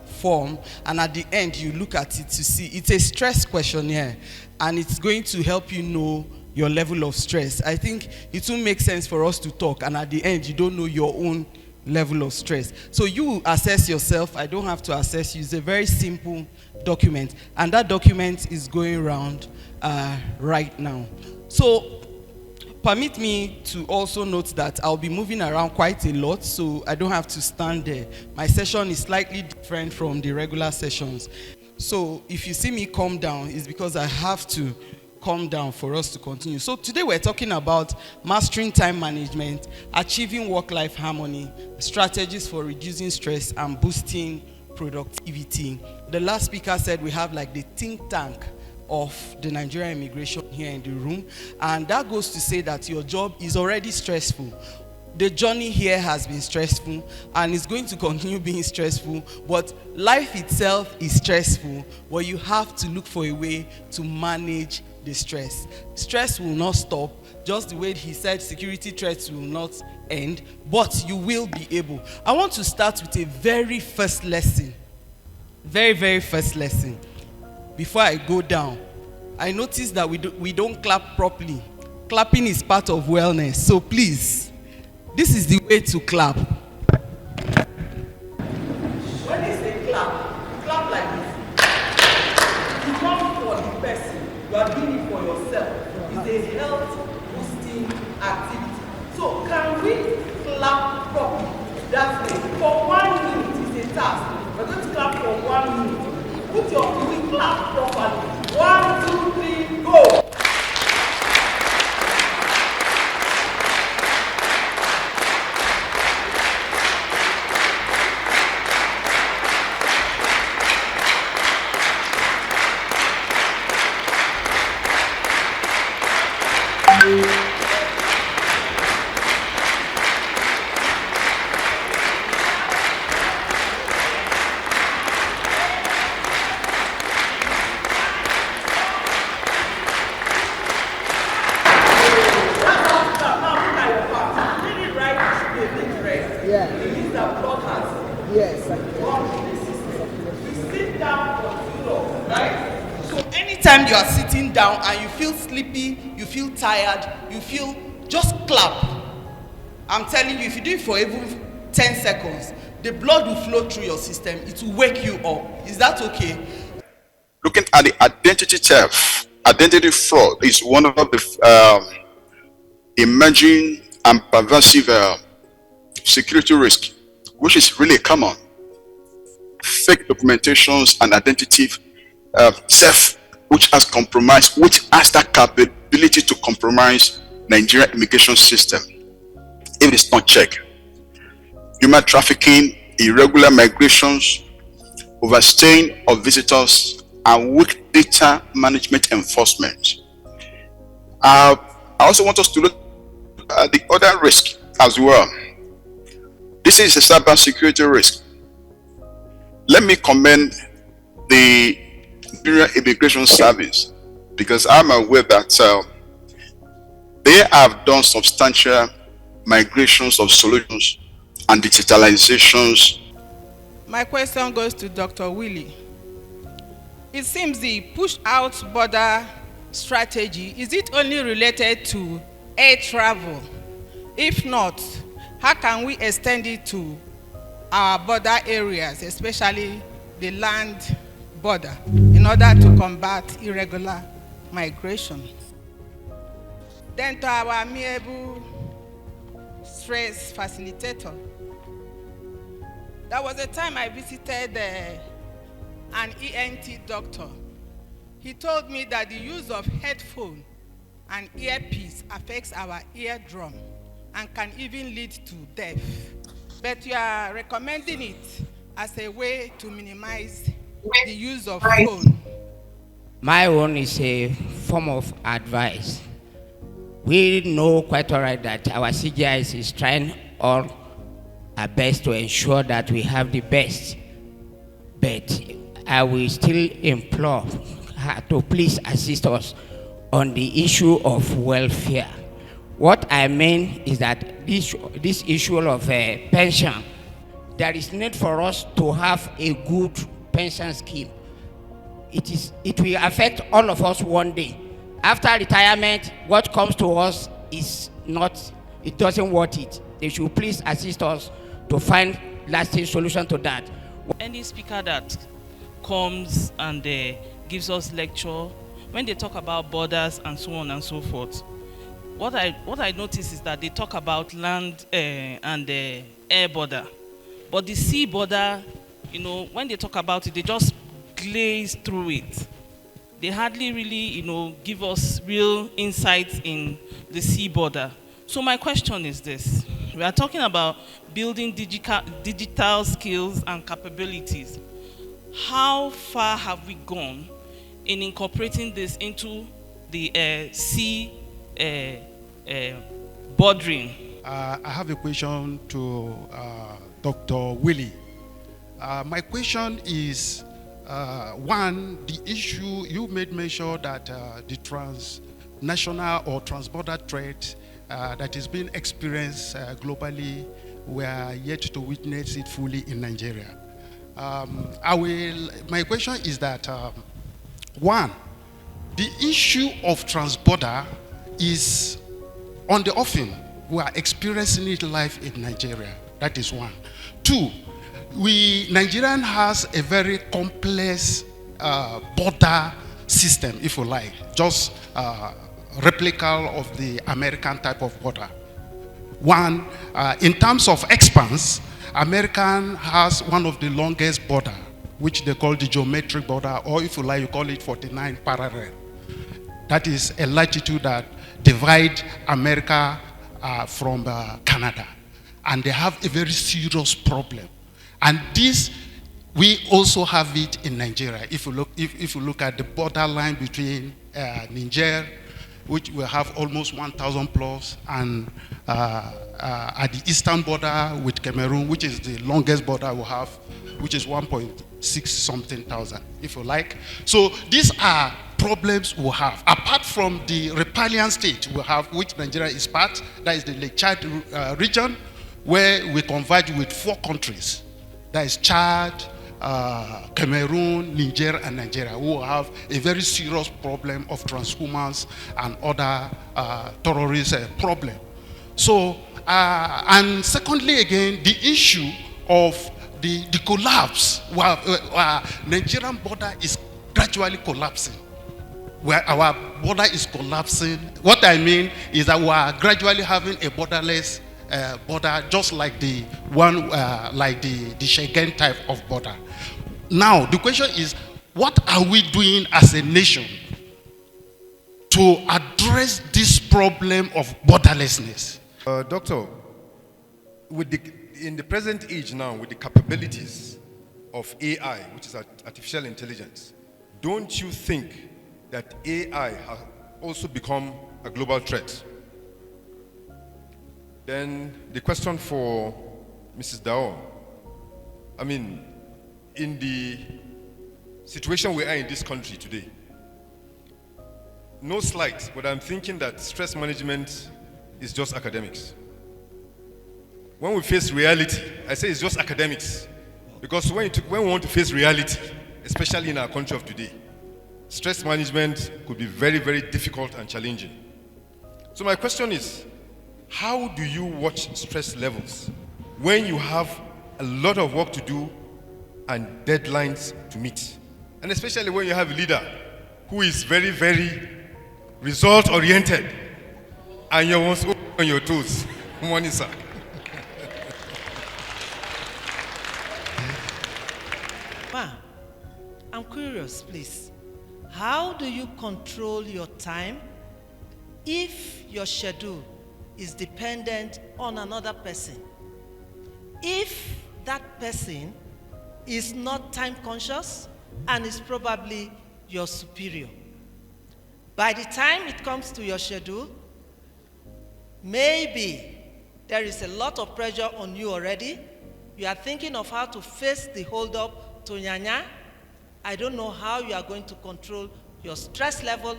Speaker 2: form. And at the end, you look at it to see. It's a stress questionnaire. And it's going to help you know your level of stress. I think it will make sense for us to talk. And at the end, you don't know your own level of stress. So you assess yourself. I don't have to assess you. It's a very simple document. And that document is going around right now. So permit me to also note that I'll be moving around quite a lot, so I don't have to stand there. My session is slightly different from the regular sessions. So if you see me calm down, it's because I have to calm down for us to continue. So today we're talking about mastering time management, achieving work-life harmony, strategies for reducing stress and boosting productivity. The last speaker said we have like the think tank of the Nigerian immigration here in the room, and that goes to say that your job is already stressful. The journey here has been stressful and it's going to continue being stressful, but life itself is stressful, but you have to look for a way to manage the stress. Stress will not stop, just the way he said security threats will not end, but you will be able. I want to start with a very first lesson. Very first lesson. Before I go down, I noticed that we don't clap properly. Clapping is part of wellness, so please, this is the way to clap. When you say clap, clap like this. It's not for the person, you are doing it for yourself. It's a health boosting activity. So can we clap properly? That way. For 1 minute, it's a task. We're going to clap for 1 minute. Put your feet, clap properly. 1, 2, 3, go! Anytime you are sitting down and you feel sleepy, you feel tired, you feel, just clap. I'm telling you, if you do it for even 10 seconds, the blood will flow through your system. It will wake you up. Is that okay?
Speaker 4: Looking at the identity theft, identity fraud is one of the emerging and pervasive security risk, which is really common. Fake documentations and identity theft, which has that capability to compromise Nigerian immigration system if it's not checked. Human trafficking, irregular migrations, overstaying of visitors, and weak data management enforcement. I also want us to look at the other risk as well. This is a cyber security risk. Let me commend the Nigerian Immigration Service, because I'm aware that they have done substantial migrations of solutions and digitalizations.
Speaker 14: My question goes to Dr. Willie. It seems the push out border strategy, is it only related to air travel? If not, how can we extend it to our border areas, especially the land border, in order to combat irregular migration? Then to our amiable stress facilitator. There was a time I visited an ENT doctor. He told me that the use of headphone and earpiece affects our eardrum and can even lead to death. But you are recommending it as a way to minimize the use of phone.
Speaker 5: My own is a form of advice. We know quite all right that our CGIs is trying all our best to ensure that we have the best. But I will still implore her to please assist us on the issue of welfare. What I mean is that this issue of pension, there is need for us to have a good pension scheme. It will affect all of us one day. After retirement, what comes to us is not, it doesn't worth it. They should please assist us to find lasting solution to that.
Speaker 23: Any speaker that comes and gives us lecture, when they talk about borders and so on and so forth, what I notice is that they talk about land and air border, but the sea border, you know, when they talk about it, they just glaze through it. They hardly really, you know, give us real insights in the sea border. So my question is this: we are talking about building digital skills and capabilities. How far have we gone in incorporating this into the sea bordering?
Speaker 6: I have a question to Dr. Willie. My question is, one, the issue you made mention that the transnational or transborder threat that is being experienced globally, we are yet to witness it fully in Nigeria. My question is that, one, the issue of transborder is on the offing. We are experiencing it live in Nigeria. That is one. Two, Nigerian has a very complex border system, if you like, just replica of the American type of border. One, in terms of expanse, American has one of the longest border, which they call the geometric border, or if you like, you call it 49 parallel. That is a latitude that divides America from Canada. And they have a very serious problem. And this, we also have it in Nigeria. If you look at the borderline between Niger, which will have almost 1,000 plus, and at the eastern border with Cameroon, which is the longest border we have, which is 1.6 something thousand, if you like. So these are problems we have. Apart from the riparian state we have, which Nigeria is part, that is the Lake Chad region, where we converge with 4 countries. That is Chad, Cameroon, Niger, and Nigeria, who have a very serious problem of transhumance and other terrorist problem. So, and secondly again, the issue of the collapse. Nigerian border is gradually collapsing. Where our border is collapsing. What I mean is that we are gradually having a borderless border, just like the one, like the Schengen type of border. Now, the question is, what are we doing as a nation to address this problem of borderlessness?
Speaker 7: Doctor, in the present age now, with the capabilities of AI, which is artificial intelligence, don't you think that AI has also become a global threat? Then the question for Mrs. Dao. I mean, in the situation we are in this country today, no slight, but I'm thinking that stress management is just academics. When we face reality, I say it's just academics. Because when we want to face reality, especially in our country of today, stress management could be very, very difficult and challenging. So my question is, how do you watch stress levels when you have a lot of work to do and deadlines to meet? And especially when you have a leader who is very, very result-oriented and you're also on your toes. Morning, sir.
Speaker 8: Ma, I'm curious, please. How do you control your time if your schedule is dependent on another person? If that person is not time conscious and is probably your superior, by the time it comes to your schedule, maybe there is a lot of pressure on you already. You are thinking of how to face the hold-up to Nyanya. I don't know how you are going to control your stress level,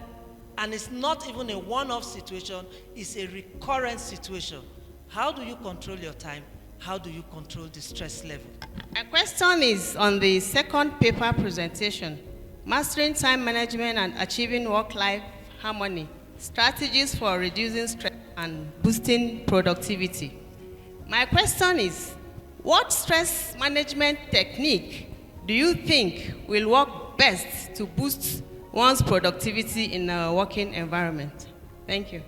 Speaker 8: and it's not even a one-off situation, it's a recurrent situation. How do you control your time? How do you control the stress level?
Speaker 24: My question is on the second paper presentation, Mastering Time Management and Achieving Work-Life Harmony, Strategies for Reducing Stress and Boosting Productivity. My question is, what stress management technique do you think will work best to boost one's productivity in a working environment? Thank you.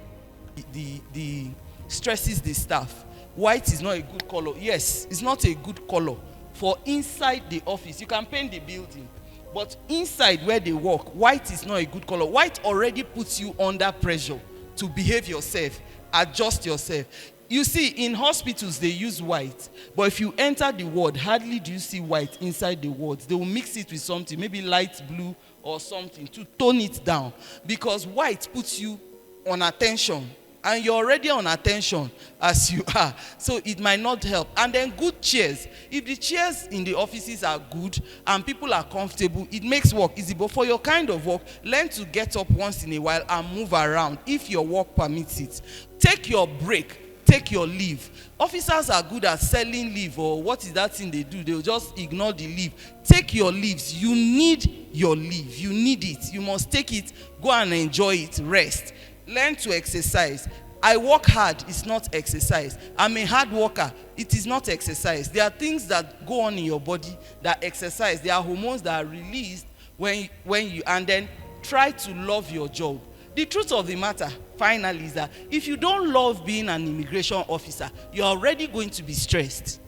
Speaker 2: stresses the staff. White is not a good color. Yes, it's not a good color for inside the office. You can paint the building, but inside where they work, white is not a good color. White already puts you under pressure to behave yourself, adjust yourself. You see, in hospitals, they use white. But if you enter the ward, hardly do you see white inside the wards. They will mix it with something, maybe light blue or something, to tone it down. Because white puts you on attention. And you're already on attention as you are. So it might not help. And then good chairs. If the chairs in the offices are good and people are comfortable, it makes work easy. But for your kind of work, learn to get up once in a while and move around if your work permits it. Take your break. Take your leave. Officers are good at selling leave, or what is that thing they do? They'll just ignore the leave. Take your leaves. You need your leave. You need it. You must take it. Go and enjoy it. Rest. Learn to exercise. I work hard. It's not exercise. I'm a hard worker. It is not exercise. There are things that go on in your body that exercise. There are hormones that are released when you, and then try to love your job. The truth of the matter, finally, is that if you don't love being an immigration officer, you're already going to be stressed.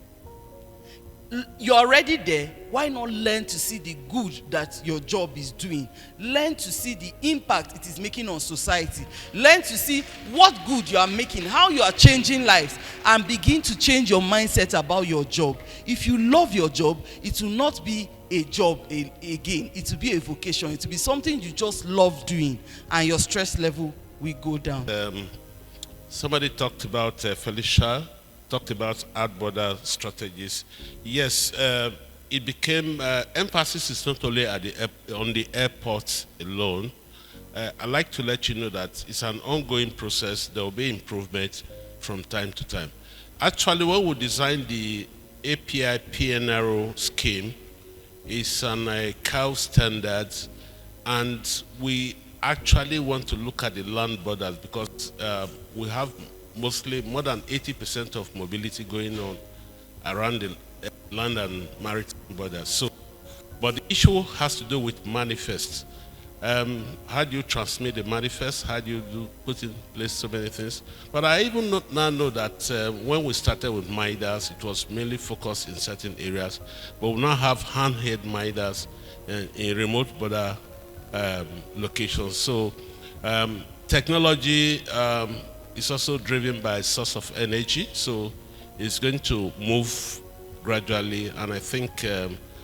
Speaker 2: You're already there. Why not learn to see the good that your job is doing? Learn to see the impact it is making on society. Learn to see what good you are making, how you are changing lives, and begin to change your mindset about your job. If you love your job, it will not be a job again. It will be a vocation. It will be something you just love doing, and your stress level will go down.
Speaker 1: Somebody talked about Felicia, talked about out-border strategies. Yes, it became, emphasis is not only at on the airport alone. I'd like to let you know that it's an ongoing process. There will be improvement from time to time. Actually, when we designed the API PNRO scheme, it's an CAO standard, and we actually want to look at the land borders because we have mostly more than 80% of mobility going on around the land and maritime borders. So, but the issue has to do with manifest. How do you transmit the manifest? How do you put in place so many things? But I even now know that when we started with MIDAS, it was mainly focused in certain areas. But we now have handheld MIDAS in remote border locations. So technology is also driven by source of energy. So it's going to move gradually. And I think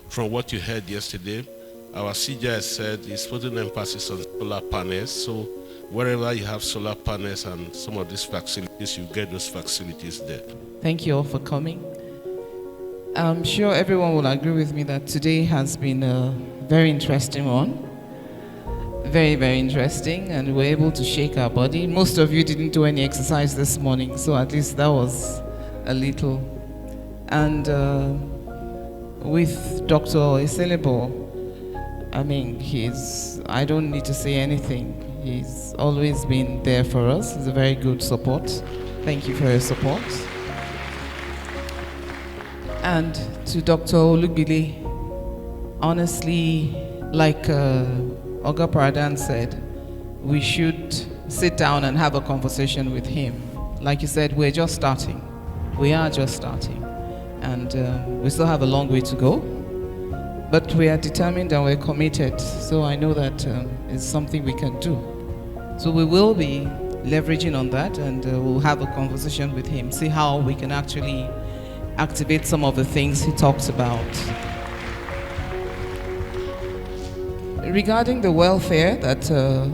Speaker 1: from what you heard yesterday, our CJ said he's putting emphasis on solar panels. So wherever you have solar panels and some of these facilities, you get those facilities there.
Speaker 9: Thank you all for coming. I'm sure everyone will agree with me that today has been a very interesting one. Very, very interesting, and we're able to shake our body. Most of you didn't do any exercise this morning, so at least that was a little. And with Dr. Iselebo, I mean, I don't need to say anything. He's always been there for us. He's a very good support. Thank you for your support. And to Dr. Olugbile, honestly, like Oga Paradan said, we should sit down and have a conversation with him. Like you said, we're just starting. We are just starting. And we still have a long way to go. But we are determined and we're committed. So I know that it's something we can do. So we will be leveraging on that, and we'll have a conversation with him, see how we can actually activate some of the things he talks about. Regarding the welfare that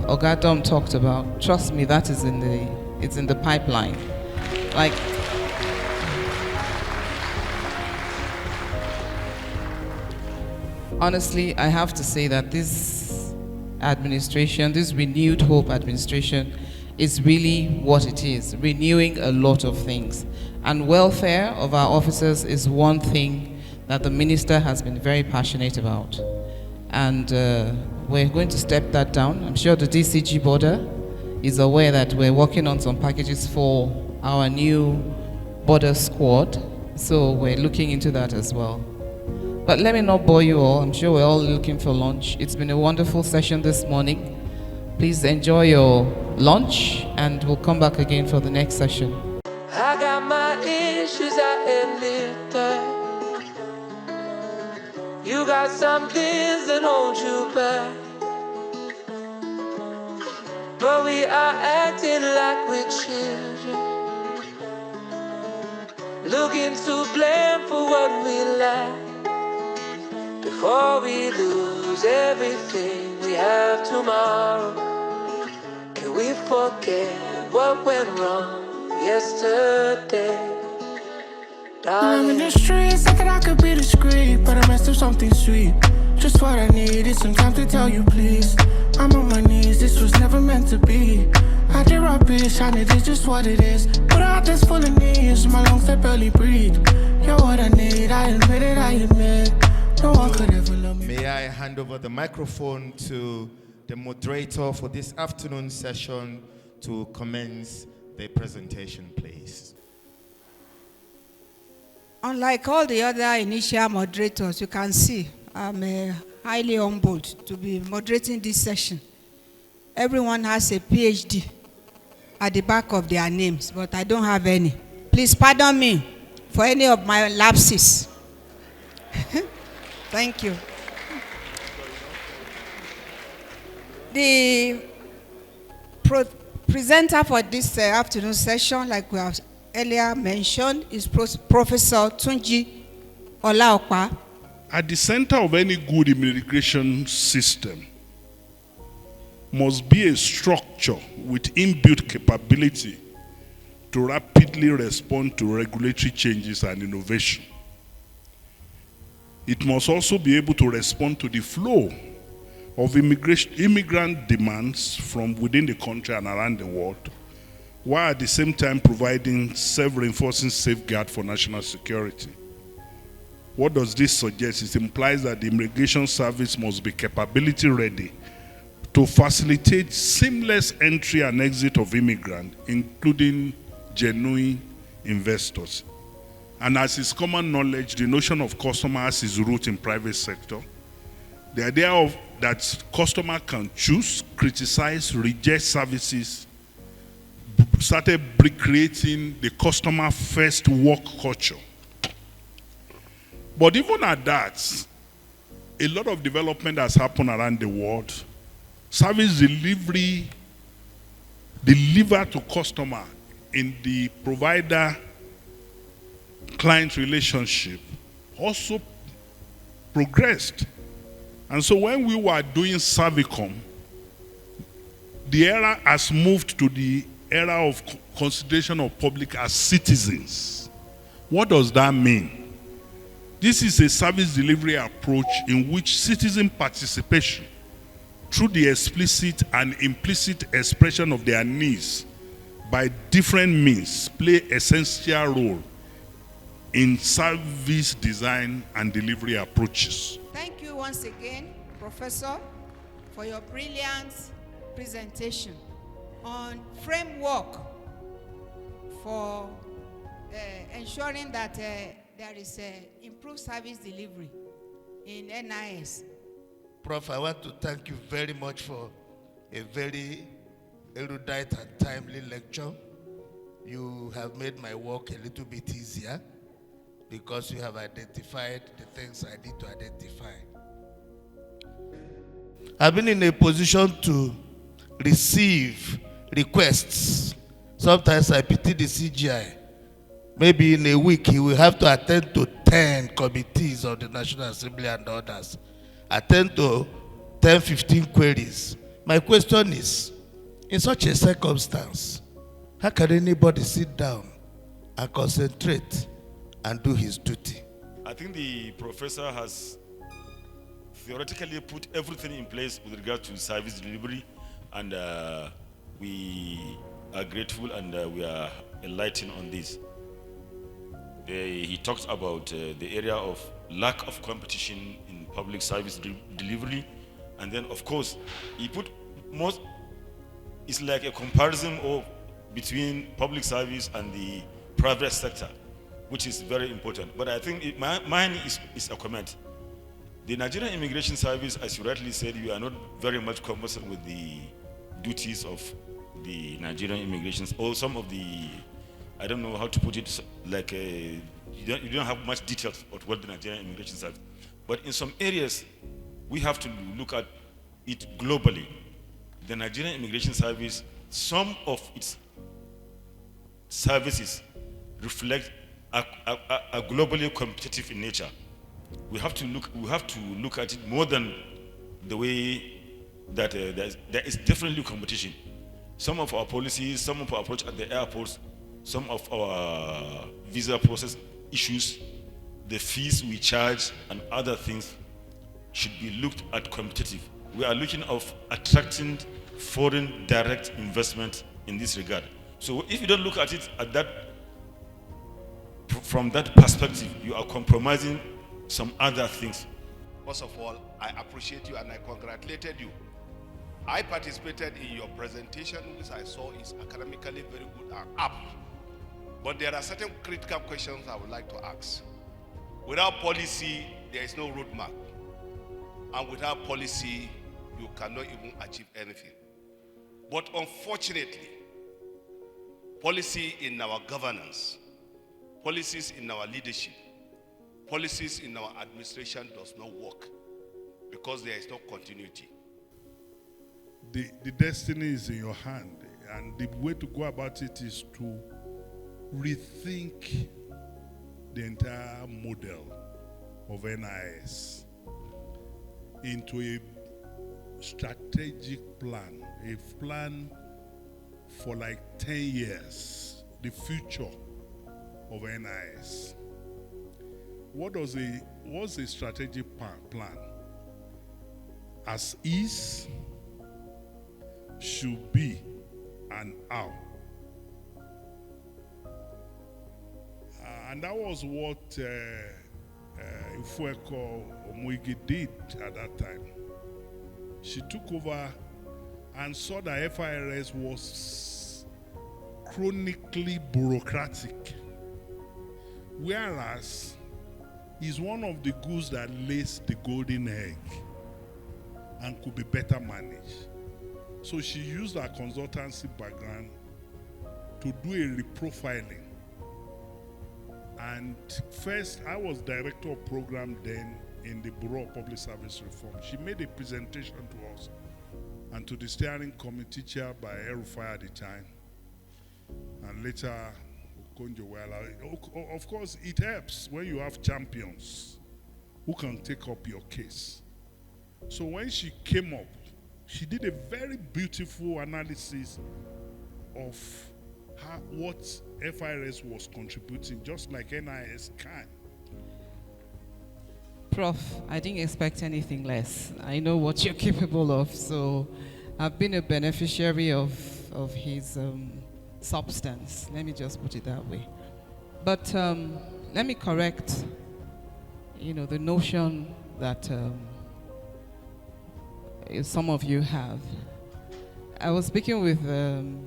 Speaker 9: Ogadom talked about, trust me, that is it's in the pipeline. Like, honestly, I have to say that this administration, this renewed hope administration, is really what it is, renewing a lot of things. And welfare of our officers is one thing that the minister has been very passionate about. And we're going to step that down. I'm sure the DCG border is aware that we're working on some packages for our new border squad. So we're looking into that as well. But let me not bore you all. I'm sure we're all looking for lunch. It's been a wonderful session this morning. Please enjoy your lunch, and we'll come back again for the next session.
Speaker 3: I got my issues, I admit that. You got some things that hold you back, but we are acting like we're children, looking to blame for what we lack, before we lose everything we have tomorrow. Can we forget what went wrong yesterday?
Speaker 10: I'm in the streets, thinking I could be discreet, but I messed up something sweet. Just what I needed, some time to tell you please. I'm on my knees, this was never meant to be. I did rubbish, and it is just what it is. But I this full of knees, my lungs that barely breathe. You're what I need, I admit it, I admit. No one could ever love me.
Speaker 21: May I hand over the microphone to the moderator for this afternoon session to commence the presentation, please.
Speaker 12: Unlike all the other initial moderators, you can see I'm highly humbled to be moderating this session. Everyone has a PhD at the back of their names, but I don't have any. Please pardon me for any of my lapses. Thank you. The presenter for this afternoon session, like we have earlier mentioned, is Professor Tunji Olaopa.
Speaker 1: At the center of any good immigration system must be a structure with inbuilt capability to rapidly respond to regulatory changes and innovation. It must also be able to respond to the flow of immigrant demands from within the country and around the world, while at the same time providing self-reinforcing safeguard for national security. What does this suggest? It implies that the immigration service must be capability ready to facilitate seamless entry and exit of immigrants, including genuine investors. And as is common knowledge, the notion of customer has its root in private sector. The idea of that customer can choose, criticize, reject services started creating the customer first work culture. But even at that, a lot of development has happened around the world. Service delivery delivered to customer in the provider-client relationship also progressed. And so when we were doing Servicom, the era has moved to the era of consideration of public as citizens. What does that mean? This is a service delivery approach in which citizen participation through the explicit and implicit expression of their needs by different means play essential role in service design and delivery approaches.
Speaker 12: Thank you once again, Professor, for your brilliant presentation on framework for ensuring that there is improved service delivery in NIS.
Speaker 13: Prof, I want to thank you very much for a very erudite and timely lecture. You have made my work a little bit easier because you have identified the things I need to identify. I've been in a position to receive requests. Sometimes I pity the CGI. Maybe in a week he will have to attend to 10 committees of the National Assembly and others. Attend to 10, 15 queries. My question is, in such a circumstance, how can anybody sit down and concentrate and do his duty?
Speaker 20: I think the professor has theoretically put everything in place with regard to service delivery, and we are grateful and we are enlightened on this. He talks about the area of lack of competition in public service delivery, and then of course he put most, it's like a comparison of between public service and the private sector, which is very important. But I think mine is a comment. The Nigerian Immigration Service, as you rightly said, you are not very much conversant with the duties of the Nigerian immigrations, or some of the, I don't know how to put it, like you don't have much details of what the Nigerian immigration service. But in some areas, we have to look at it globally. The Nigerian immigration service, some of its services reflect are globally competitive in nature. We have to look at it more than the way that there is definitely competition. Some of our policies, some of our approach at the airports, some of our visa process issues, the fees we charge and other things should be looked at competitive. We are looking of attracting foreign direct investment in this regard. So if you don't look at it at that, from that perspective, you are compromising some other things.
Speaker 11: First of all, I appreciate you and I congratulated you. I participated in your presentation, which I saw is academically very good and up. But there are certain critical questions I would like to ask. Without policy, there is no roadmap. And without policy, you cannot even achieve anything. But unfortunately, policy in our governance, policies in our leadership, policies in our administration does not work because there is no continuity.
Speaker 15: The destiny is in your hand, and the way to go about it is to rethink the entire model of NIS into a strategic plan, a plan for like 10 years, the future of NIS. What's a strategic plan? As is, should be, and how. And that was what Ifueko Omuigi did at that time. She took over and saw that FIRS was chronically bureaucratic, whereas it's one of the goose that lays the golden egg and could be better managed. So she used her consultancy background to do a reprofiling. And first, I was director of program then in the Bureau of Public Service Reform. She made a presentation to us and to the steering committee chaired by Erufai at the time, and later Okonjo-Iweala. Of course, it helps when you have champions who can take up your case. So when she came up, she did a very beautiful analysis of what FIRS was contributing, just like NIS can.
Speaker 9: Prof, I didn't expect anything less. I know what you're capable of, so I've been a beneficiary of his substance. Let me just put it that way. But let me correct, the notion that some of you have. I was speaking with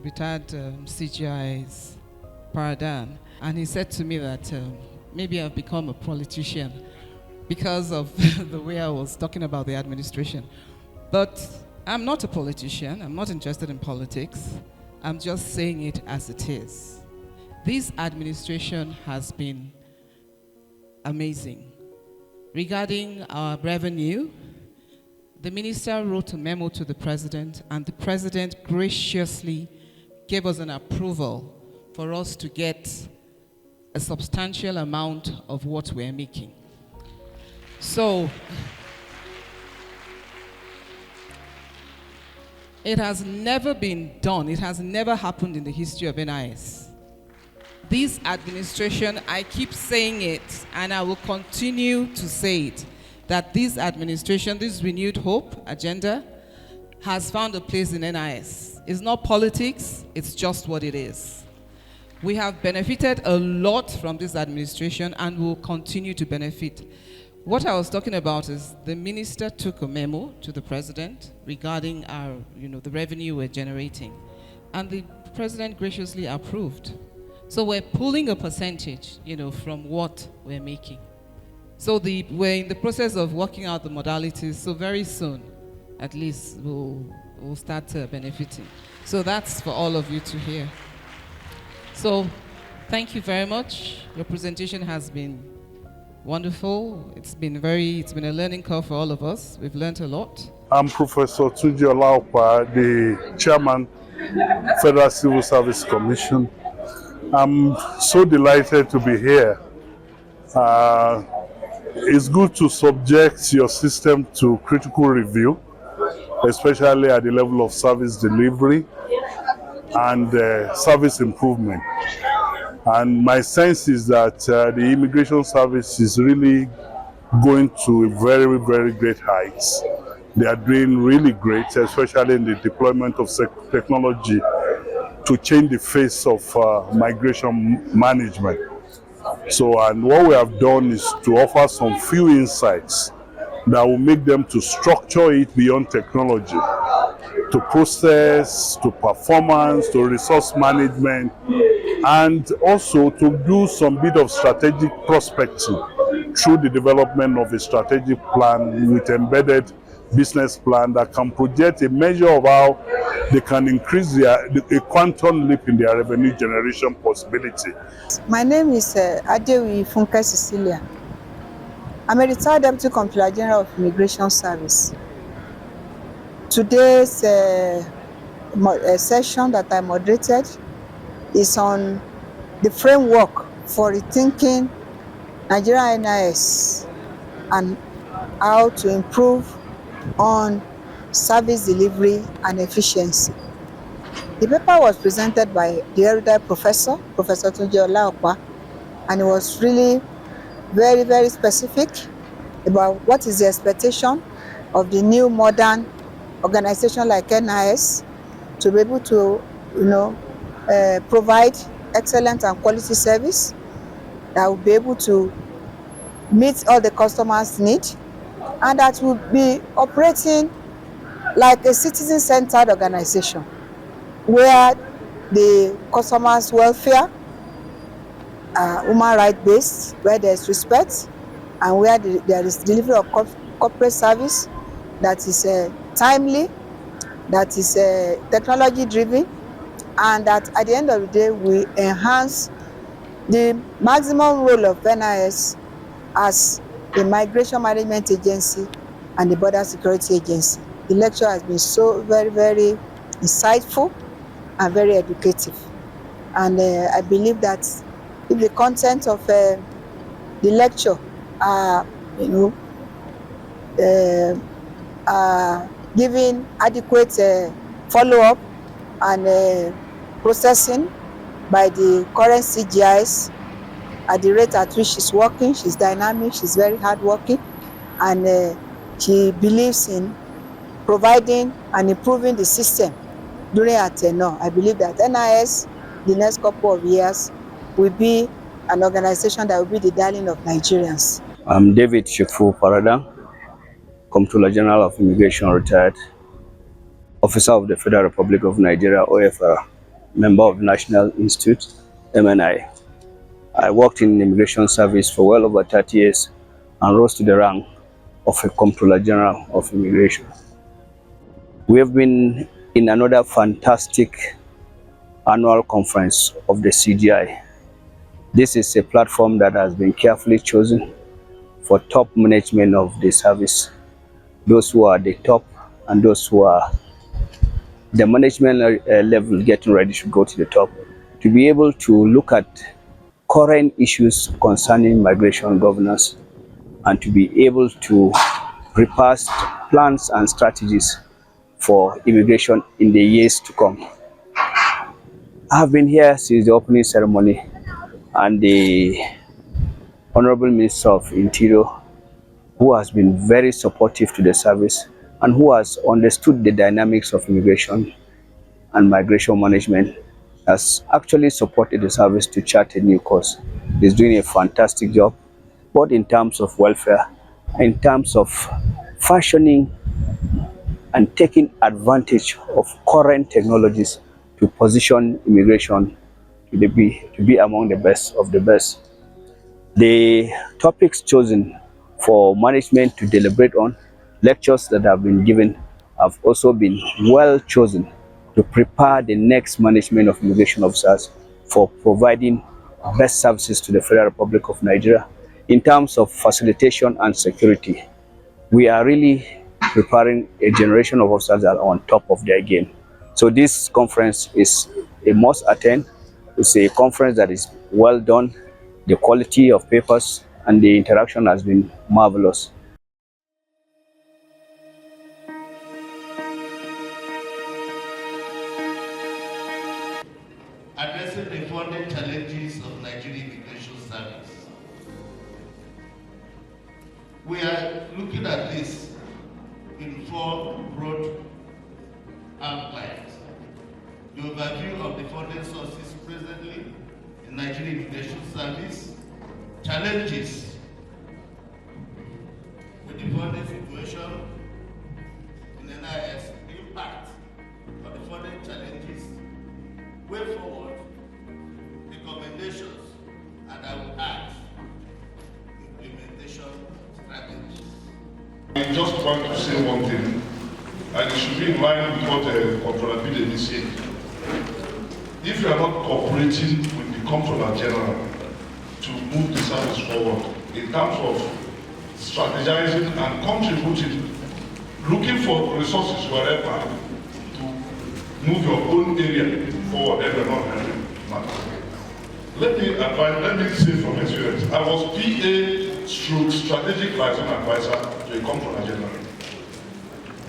Speaker 9: retired CGI's Paradan, and he said to me that maybe I've become a politician because of the way I was talking about the administration. But I'm not a politician. I'm not interested in politics. I'm just saying it as it is. This administration has been amazing. Regarding our revenue, the minister wrote a memo to the president, and the president graciously gave us an approval for us to get a substantial amount of what we're making. So, it has never been done. It has never happened in the history of NIS. This administration, I keep saying it, and I will continue to say it, that this administration, this renewed hope agenda, has found a place in NIS. It's not politics, it's just what it is. We have benefited a lot from this administration and will continue to benefit. What I was talking about is the minister took a memo to the president regarding our, the revenue we're generating, and the president graciously approved. So we're pulling a percentage, from what we're making. So we're in the process of working out the modalities. So very soon, at least, we'll will start benefiting. So that's for all of you to hear. So thank you very much. Your presentation has been wonderful. It's been a learning curve for all of us. We've learned a lot.
Speaker 15: I'm Professor Tunji Olaopa, the Chairman, Federal Civil Service Commission. I'm so delighted to be here. It's good to subject your system to critical review, especially at the level of service delivery and service improvement. And my sense is that the immigration service is really going to very, very great heights. They are doing really great, especially in the deployment of technology to change the face of migration management. So, and what we have done is to offer some few insights that will make them to structure it beyond technology, to process, to performance, to resource management, and also to do some bit of strategic prospecting through the development of a strategic plan with embedded business plan that can project a measure of how they can increase a quantum leap in their revenue generation possibility.
Speaker 12: My name is Adewi Funke Cecilia. I'm a retired Deputy Comptroller General of Immigration Service. Today's session that I moderated is on the framework for rethinking Nigerian NIS and how to improve on service delivery and efficiency. The paper was presented by the erudite Professor Tunji Olaopa, and it was really very, very specific about what is the expectation of the new modern organization like NIS to be able to, provide excellent and quality service that will be able to meet all the customers' needs, and that will be operating like a citizen-centered organization where the customers' welfare are human rights based, where there's respect, and where there is delivery of corporate service that is timely, that is technology driven, and that at the end of the day we enhance the maximum role of NIS as a migration management agency and the border security agency. The lecture has been so very, very insightful and very educative. And I believe that if the content of the lecture are, giving adequate follow-up and processing by the current CGIs at the rate at which she's working, she's dynamic, she's very hardworking, and she believes in providing and improving the system during her tenure. I believe that NIS, the next couple of years, will be an organization that will be the darling of Nigerians.
Speaker 16: I'm David Shefu Parada, Comptroller General of Immigration, retired, Officer of the Federal Republic of Nigeria, OFR, member of the National Institute, MNI. I worked in immigration service for well over 30 years and rose to the rank of a Comptroller General of Immigration. We have been in another fantastic annual conference of the CGI. This is a platform that has been carefully chosen for top management of the service, those who are at the top and those who are the management level getting ready to go to the top, to be able to look at current issues concerning migration governance and to be able to prepare plans and strategies for immigration in the years to come. I have been here since the opening ceremony, and the Honorable Minister of Interior, who has been very supportive to the service and who has understood the dynamics of immigration and migration management, has actually supported the service to chart a new course. He's doing a fantastic job, both in terms of welfare, in terms of fashioning and taking advantage of current technologies to position immigration to be among the best of the best. The topics chosen for management to deliberate on, lectures that have been given, have also been well chosen to prepare the next management of immigration officers for providing best services to the Federal Republic of Nigeria in terms of facilitation and security. We are really preparing a generation of officers that are on top of their game. So this conference is a must attend. It's a conference that is well done. The quality of papers and the interaction has been marvelous.
Speaker 13: Addressing the funding challenges of Nigerian Immigration Service. We are looking at this in 4 broad outlines. The overview of the funding sources presently in Nigerian Immigration Service, challenges with the funding situation in NIS, impact of the funding challenges, way forward, recommendations, and I will add implementation strategies.
Speaker 17: I just want to say one thing, and it should be in line with what Comptroller Bidemi said. If you are not cooperating with the Comptroller General to move the service forward in terms of strategizing and contributing, looking for resources wherever to move your own area forward, then we're not helping matters. Let me say from experience, I was PA/strategic liaison advisor to a Comptroller General.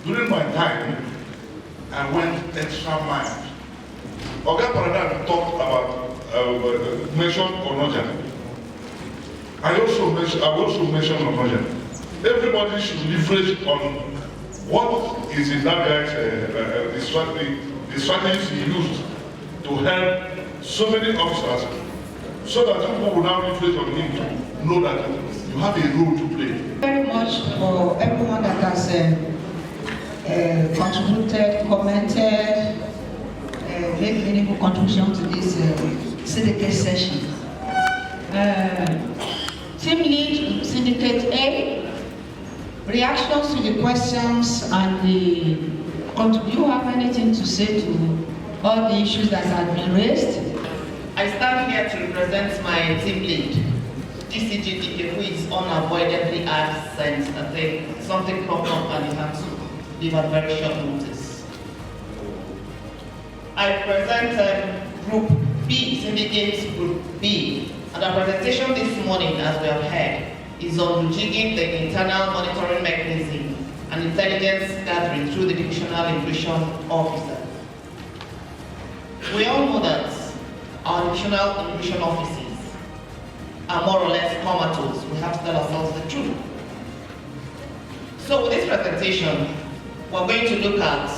Speaker 17: During my time, I went extra mile. Oga Paradan talked about, mentioned Onoja. I also mentioned Onoja. Everybody should leverage on what is in that guy's, the strategies he used to help so many officers, so that people will now leverage on him to know that you have a role to play.
Speaker 18: Very much for everyone that has contributed, commented, made meaningful contribution to this syndicate session. Team lead, Syndicate A, reactions to the questions and the do you have anything to say to all the issues that have been raised?
Speaker 19: I stand here to represent my team lead, TCGDK, who is unavoidably absent. I think something cropped up and he had to leave at very short notice. I present Group B, Syndicate Group B, and our presentation this morning, as we have heard, is on rejigging the internal monitoring mechanism and intelligence gathering through the Divisional Immigration Officer. We all know that our Divisional Immigration Offices are more or less comatose. We have to tell ourselves the truth. So with this presentation, we're going to look at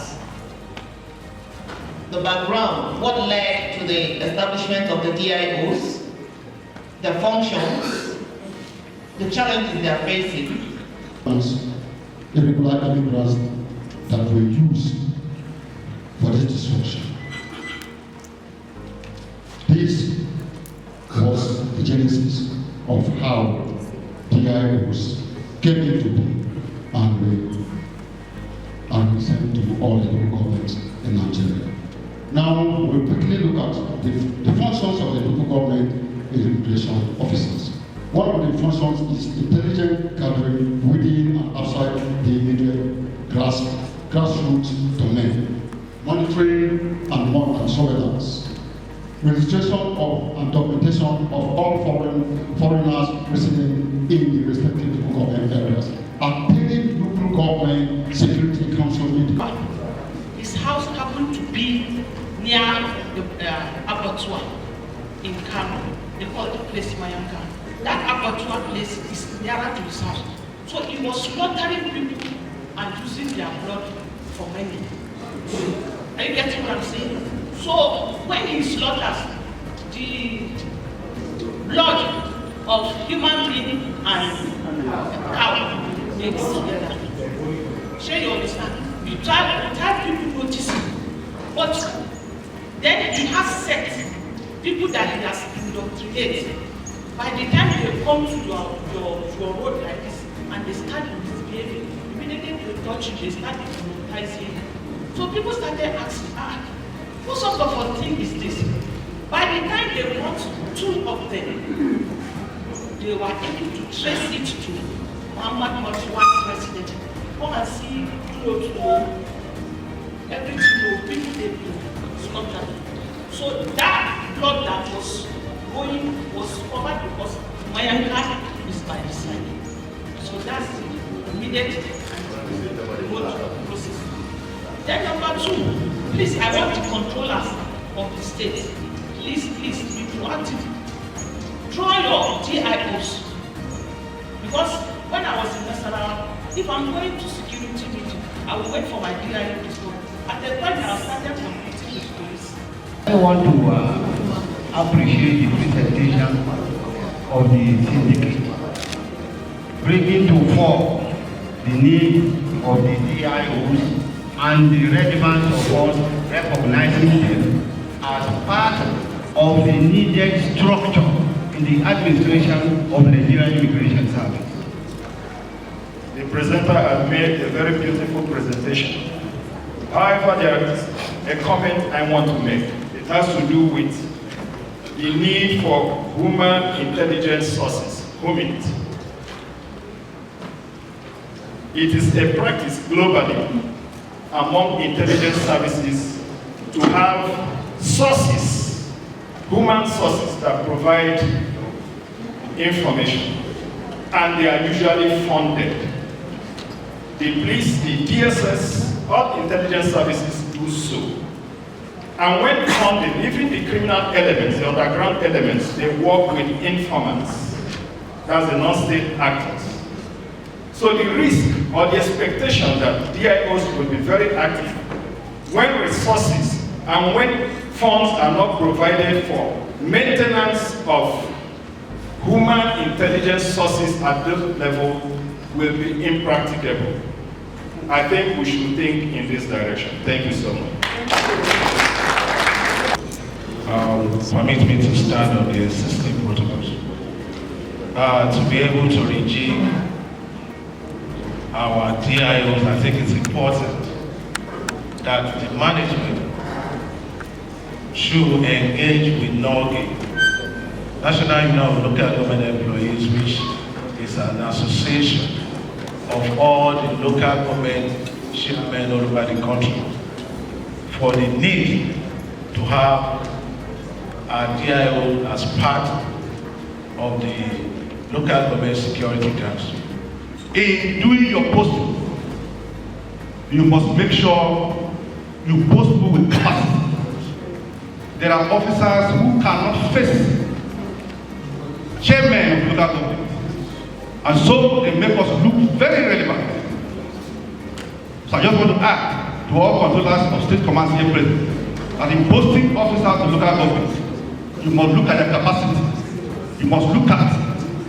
Speaker 19: the background, what led to the establishment of the DIOs, their functions, the challenges they are facing.
Speaker 22: Irregular immigrants that were used for this destruction. This was the genesis of how DIOs came into being and we sent to all the local governments in Nigeria. Now we'll quickly look at the functions of the local government immigration officers. One of the functions is intelligent gathering within and outside the immediate grassroots domain, monitoring and surveillance, registration of and documentation of all foreigners residing in the respective local government areas, and paying local government security council meeting.
Speaker 14: His house happened to be near the abattoir in Kano. They call the place Mayanga. That abattoir place is nearer to his house. So he was slaughtering people and using their blood for money. Are you getting what I'm saying? So when he slaughters, the blood of human being and cow mix together. Sure you understand? You try people noticing. But then he has set people that he has indoctrinated. By the time they come to your road like this and they start misbehaving, immediately they touch it, they started monetizing. So people started asking, what sort of a thing is this? By the time they brought 2 of them, they were able to trace it to Muhammad Marwan's residence. Come and see everything, people they do, Scotland. So that blood that was going was covered because my uncle is by the side. So that's the immediate and process. Then number 2, please, I want the controllers of the state. Please, be proactive. Draw your DIOs. Because when I was in Nasarawa, if I'm going to security meeting, I will wait for my DIO to go. At the point I started competing with police.
Speaker 4: I want to appreciate the presentation of the syndicate, bringing to fore the need of the DIOs and the relevance of us recognizing them as part of the needed structure in the administration of the Nigerian Immigration Service.
Speaker 5: The presenter has made a very beautiful presentation. However, there is a comment I want to make. It has to do with the need for human intelligence sources, HUMINT. It is a practice globally among intelligence services to have sources, human sources that provide information, and they are usually funded. The police, the DSS, all intelligence services do so. And when funded, even the criminal elements, the underground elements, they work with informants. That's the non-state actors. So the risk or the expectation that DIOs will be very active when resources and when funds are not provided for maintenance of human intelligence sources at this level will be impracticable. I think we should think in this direction. Thank you so much.
Speaker 6: Permit me to start on the existing protocols. To be able to rejig our DIOs, I think it's important that the management should engage with NOGI, National Union of Local Government Employees, which is an association of all the local government shipmen all over the country, for the need to have a DIO as part of the local government security council.
Speaker 23: In doing your posting, you must make sure you post people with capacity. There are officers who cannot face chairmen of local government, and so they make us look very relevant. So I just want to add to all controllers of state commands here present that in posting officers to local government, you must look at their capacity. You must look at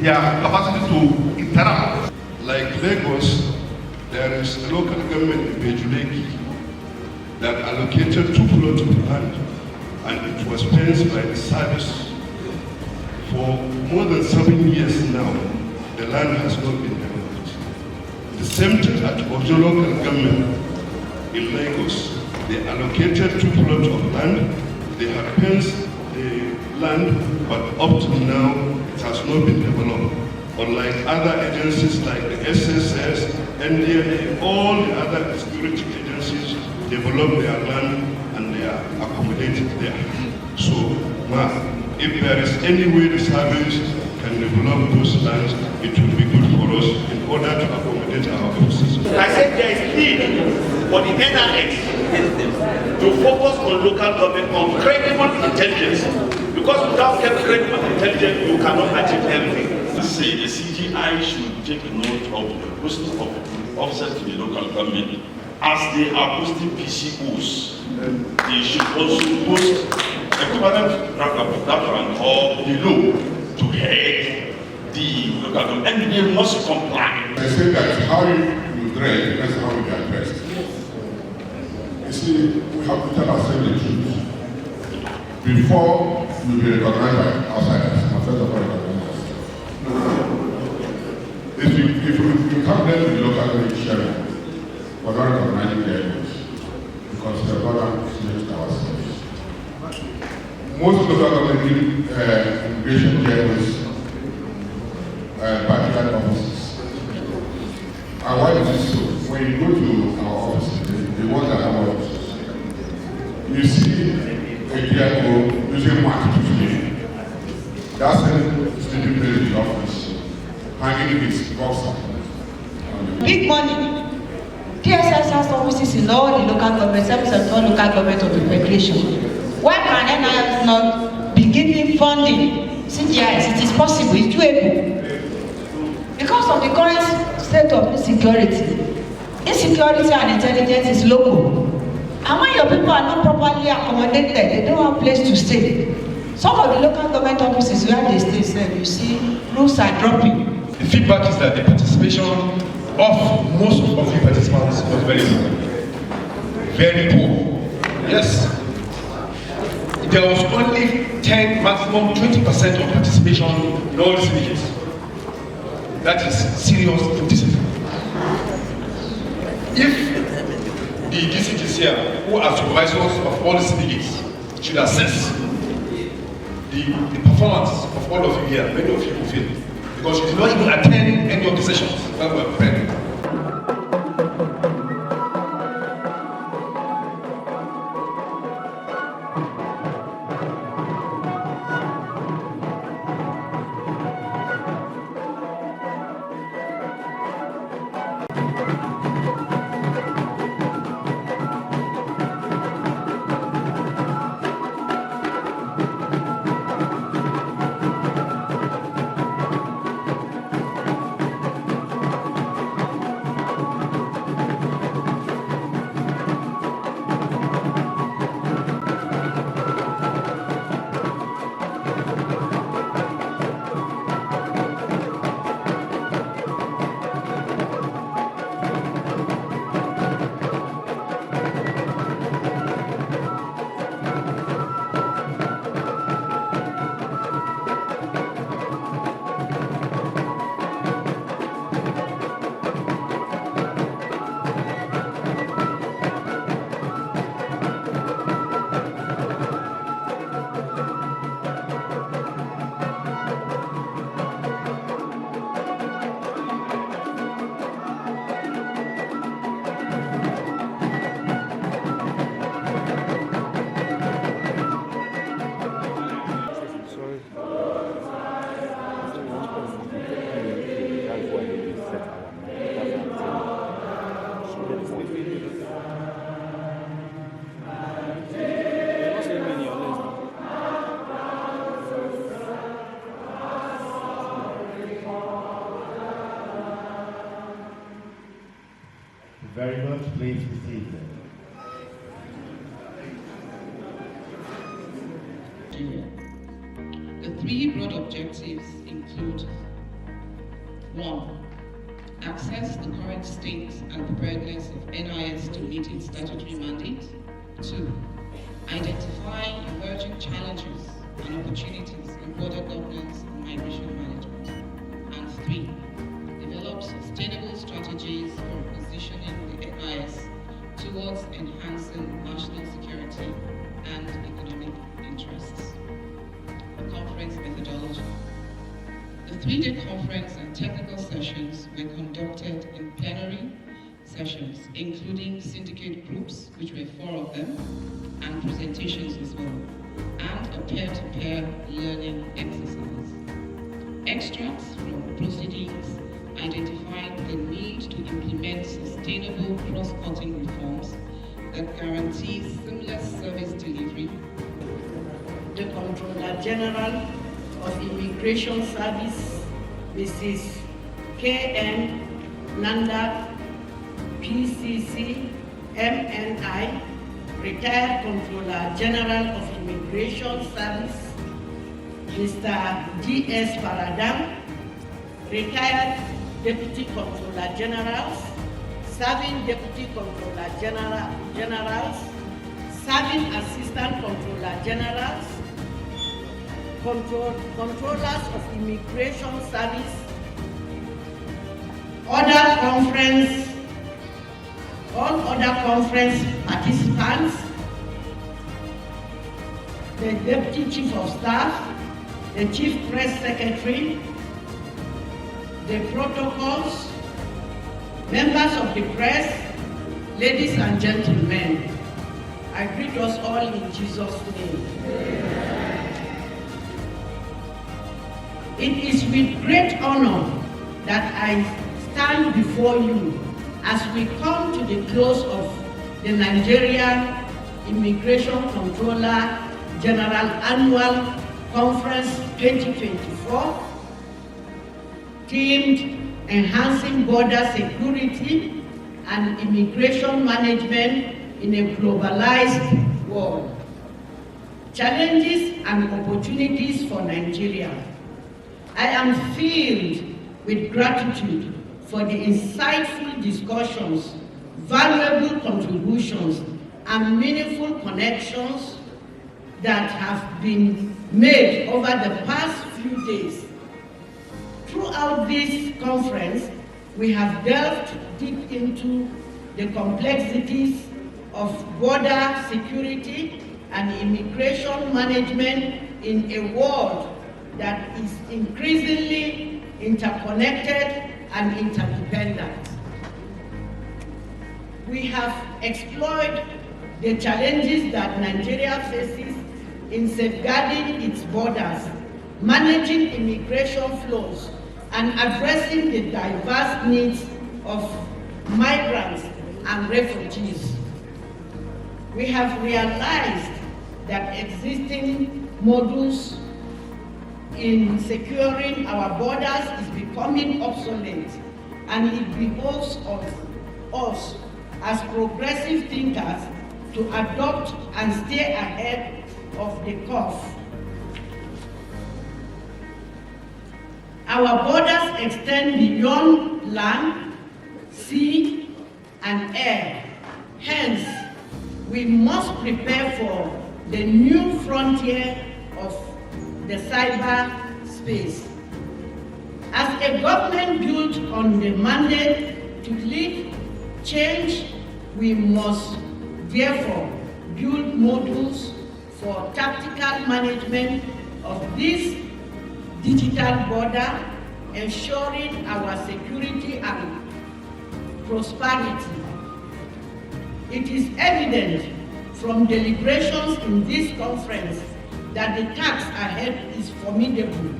Speaker 23: their capacity to interact.
Speaker 17: Like Lagos, there is a local government in Bejuleki that allocated 2 plots of land, and it was fenced by the service. For more than 7 years now, the land has not been developed. The same thing at Ojo local government in Lagos. They allocated 2 plots of land, they have fenced the land, but up to now, it has not been developed. Unlike other agencies like the SSS, NDA, all the other security agencies develop their land and they are accommodated there. So, if there is any way the service can develop those lands, it will be good for us in order to accommodate our officers.
Speaker 11: I said there is need for the NRS to focus on local government, on credible intelligence. Because without credible intelligence, you cannot achieve everything.
Speaker 25: Say the CGI should take note of the posting of officers to the local government. As they are posting PCOs, they should also post equivalent background or below to head the local government, and they must comply.
Speaker 17: I say that how you dress depends on how you are dressed. You see, we have to tell ourselves the truth. Before you be recognized by outsiders, and first of all recognized. If you come there to the local government sharing, most local government immigration journals particular offices. And why is this so? When you go to our offices, the ones that have offices, you see a GMO using mark to flee. That's the student in the office, hanging his box.
Speaker 18: Big money. TSS has offices in all the local government, 774 local government of the Federation. Why can NIS not be giving funding? CGIs, it is possible, it's doable. Because of the current state of insecurity. Insecurity and intelligence is local. And when your people are not properly accommodated, they don't have place to stay. Some of the local government offices where they stay, you see, roofs are dropping.
Speaker 2: The feedback is that the participation of most of the participants was very poor. Very poor. Yes. There was only 10, maximum 20% of participation in all the syndicates. That is serious indiscipline. If the DCGs here, who are supervisors of all the syndicates, should assess the performance of all of you here, many of you will fail. Because you did not even attend any of the sessions when we were preparing.
Speaker 21: Very much, please be seated.
Speaker 3: The three broad objectives include 1. Access the current state and preparedness of NIS to meet its statutory mandate. 2. Identify emerging challenges and opportunities in border governance and migration management. And 3. Develop sustainable strategies for positioning the NIS towards enhancing national security and economic interests. Conference methodology. The 3-day conference and technical sessions were conducted in plenary sessions, including syndicate groups, which were 4 of them, and presentations as well, and a peer-to-peer learning exercise. Extracts from proceedings identified the need to implement sustainable cross-cutting reforms that guarantee seamless service delivery.
Speaker 14: The Comptroller General of Immigration Service, Mrs. K.N. Nanda, PCC, MNI, Retired Comptroller General of Immigration Service, Mr. D.S. Paradam, Retired Deputy Comptroller Generals, Serving Deputy Comptroller Generals, Serving Assistant Comptroller Generals, Controllers of Immigration Service, all other conference participants,
Speaker 18: the Deputy Chief of Staff, the Chief Press Secretary, the protocols, members of the press, ladies and gentlemen, I greet us all in Jesus' name. It is with great honor that I stand before you as we come to the close of the Nigeria Immigration Comptroller General Annual Conference 2024, themed Enhancing Border Security and Immigration Management in a Globalized World. Challenges and opportunities for Nigeria. I am filled with gratitude for the insightful discussions, valuable contributions, and meaningful connections that have been made over the past few days. Throughout this conference, we have delved deep into the complexities of border security and immigration management in a world that is increasingly interconnected and interdependent. We have explored the challenges that Nigeria faces in safeguarding its borders, managing immigration flows, and addressing the diverse needs of migrants and refugees. We have realized that existing models in securing our borders is becoming obsolete, and it behoves of us as progressive thinkers to adopt and stay ahead of the curve. Our borders extend beyond land, sea, and air. Hence, we must prepare for the new frontier of the cyber space. As a government built on the mandate to lead change, we must therefore build modules for tactical management of this digital border, ensuring our security and prosperity. It is evident from deliberations in this conference that the task ahead is formidable,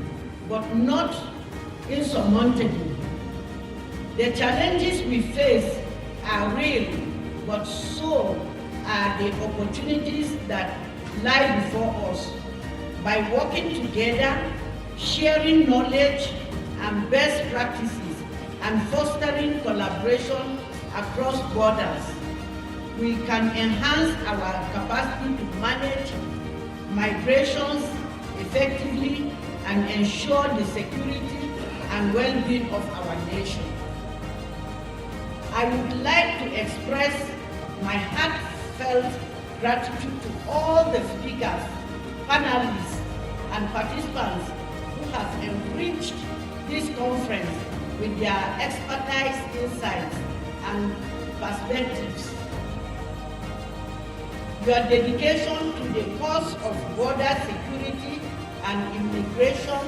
Speaker 18: but not insurmountable. The challenges we face are real, but so are the opportunities that lie before us. By working together, sharing knowledge and best practices, and fostering collaboration across borders, we can enhance our capacity to manage migrations effectively and ensure the security and well-being of our nation. I would like to express my heartfelt gratitude to all the speakers, panelists, and participants who have enriched this conference with their expertise, insights, and perspectives. Your dedication to the cause of border security and immigration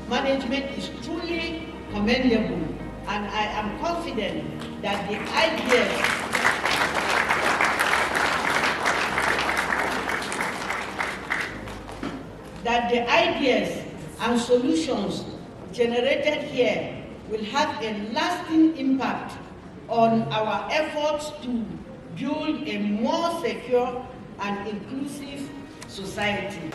Speaker 18: management is truly commendable, and I am confident that the ideas and solutions generated here will have a lasting impact on our efforts to build a more secure and inclusive society.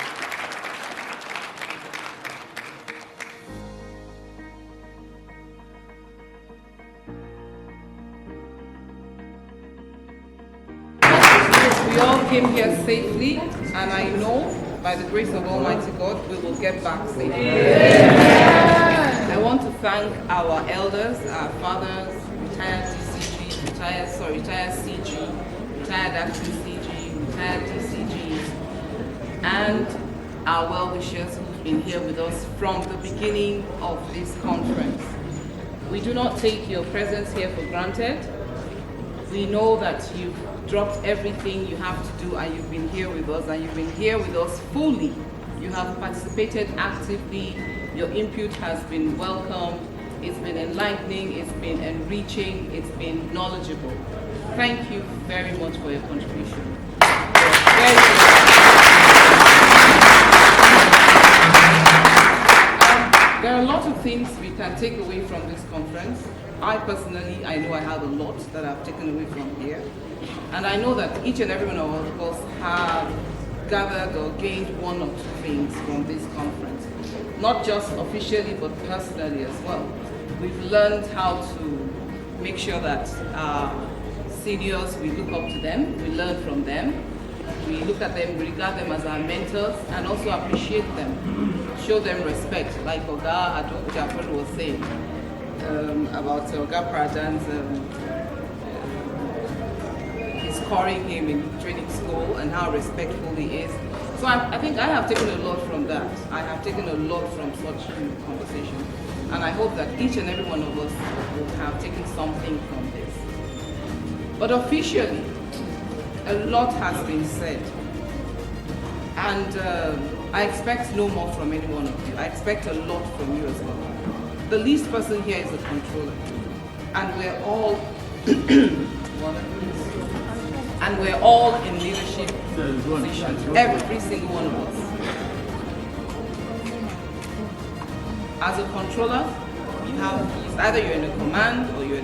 Speaker 9: We all came here safely, and I know by the grace of Almighty God, we will get back safely. I want to thank our elders, our fathers, retired DCG, retired CG, retired acting CG, retired DCGs, and our well-wishers who've been here with us from the beginning of this conference. We do not take your presence here for granted. We know that you've dropped everything you have to do and you've been here with us, and you've been here with us fully. You have participated actively. Your input has been welcome. It's been enlightening, it's been enriching, it's been knowledgeable. Thank you very much for your contribution. There are a lot of things we can take away from this conference. I personally, I know I have a lot that I've taken away from here. And I know that each and every one of us have gathered or gained one or two things from this conference. Not just officially, but personally as well. We've learned how to make sure that our seniors, we look up to them, we learn from them, we look at them, we regard them as our mentors, and also appreciate them, show them respect, like Oga Adok was saying about Oga Prajan's his scoring him in training school and how respectful he is. So I think I have taken a lot from that. I have taken a lot from such conversations. And I hope that each and every one of us will have taken something from this. But officially, a lot has been said. And I expect no more from any one of you. I expect a lot from you as well. The least person here is a controller. And we're all in leadership positions, every single one of us. As a controller, it's either you're in a command or you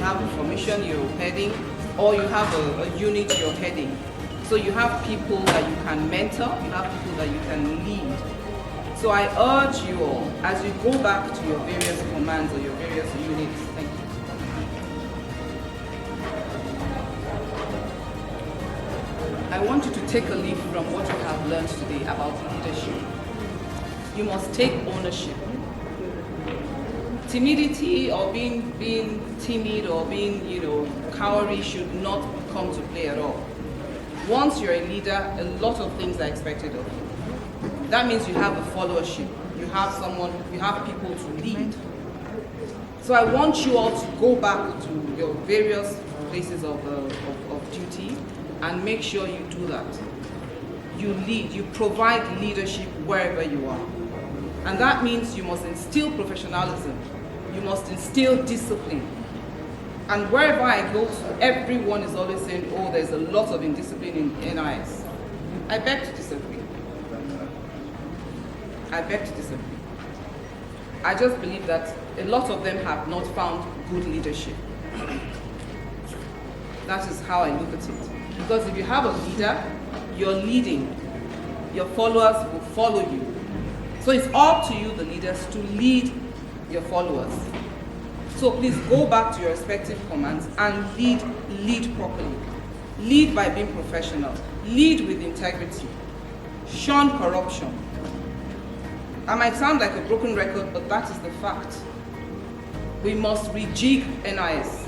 Speaker 9: have a formation you're heading, or you have a unit you're heading. So you have people that you can mentor, you have people that you can lead. So I urge you all, as you go back to your various commands or your various units, thank you. I want you to take a leaf from what you have learned today about leadership. You must take ownership. Timidity or being timid or being, cowardly should not come to play at all. Once you're a leader, a lot of things are expected of you. That means you have a followership. You have people to lead. So I want you all to go back to your various places of duty and make sure you do that. You lead, you provide leadership wherever you are. And that means you must instill professionalism. You must instill discipline. And wherever I go to, everyone is always saying, oh, there's a lot of indiscipline in NIS. I beg to disagree. I just believe that a lot of them have not found good leadership. That is how I look at it. Because if you have a leader, you're leading. Your followers will follow you. So it's up to you, the leaders, to lead your followers. So please go back to your respective commands and lead properly. Lead by being professional. Lead with integrity. Shun corruption. I might sound like a broken record, but that is the fact. We must rejig NIS.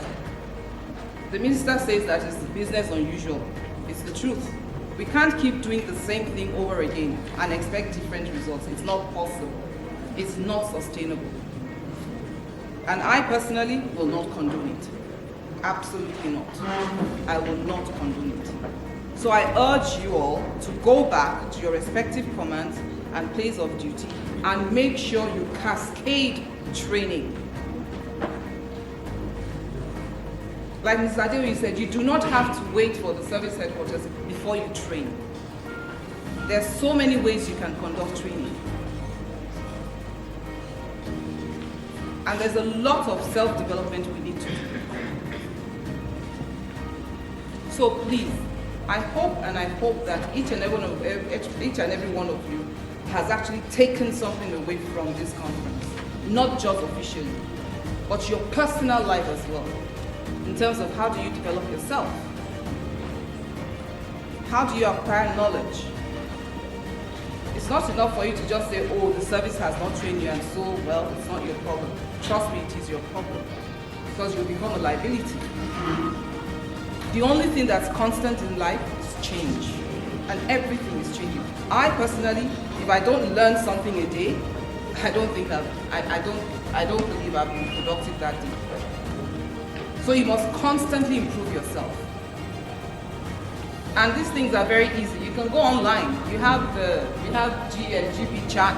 Speaker 9: The minister says that it's business unusual. It's the truth. We can't keep doing the same thing over again and expect different results. It's not possible. It's not sustainable. And I personally will not condone it. Absolutely not. I will not condone it. So I urge you all to go back to your respective commands and place of duty and make sure you cascade training. Like Mr. Adeoye said, you do not have to wait for the service headquarters before you train. There's so many ways you can conduct training. And there's a lot of self-development we need to do. So please, I hope that each and every one of you has actually taken something away from this conference. Not just officially, but your personal life as well. In terms of how do you develop yourself? How do you acquire knowledge? It's not enough for you to just say, oh, the service has not trained you, and so, well, it's not your problem. Trust me, it is your problem. Because you'll become a liability. The only thing that's constant in life is change. And everything is changing. I personally, if I don't learn something a day, I don't believe I've been productive that day. So you must constantly improve yourself. And these things are very easy. You can go online. You have GP chat.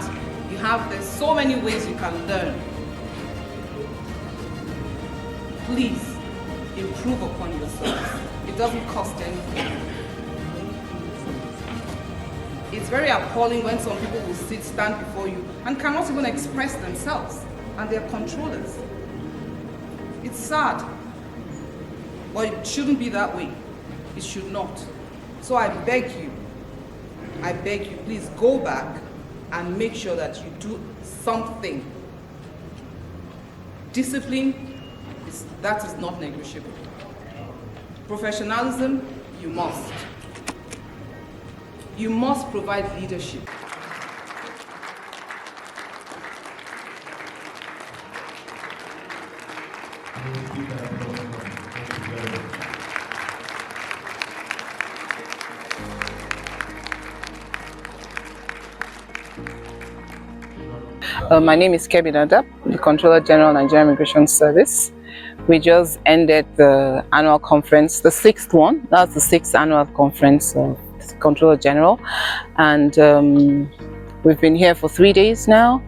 Speaker 9: There's so many ways you can learn. Please improve upon yourself. It doesn't cost anything. It's very appalling when some people will stand before you and cannot even express themselves, and they're controllers. It's sad, but it shouldn't be that way. It should not. So I beg you, please go back and make sure that you do something. Discipline, that is not negotiable. Professionalism, you must. You must provide leadership.
Speaker 1: My name is Kemi Nadab, the Comptroller General, Nigerian Immigration Service. We just ended the annual conference, the 6th one. That's the 6th annual conference of the Comptroller General. And we've been here for 3 days now.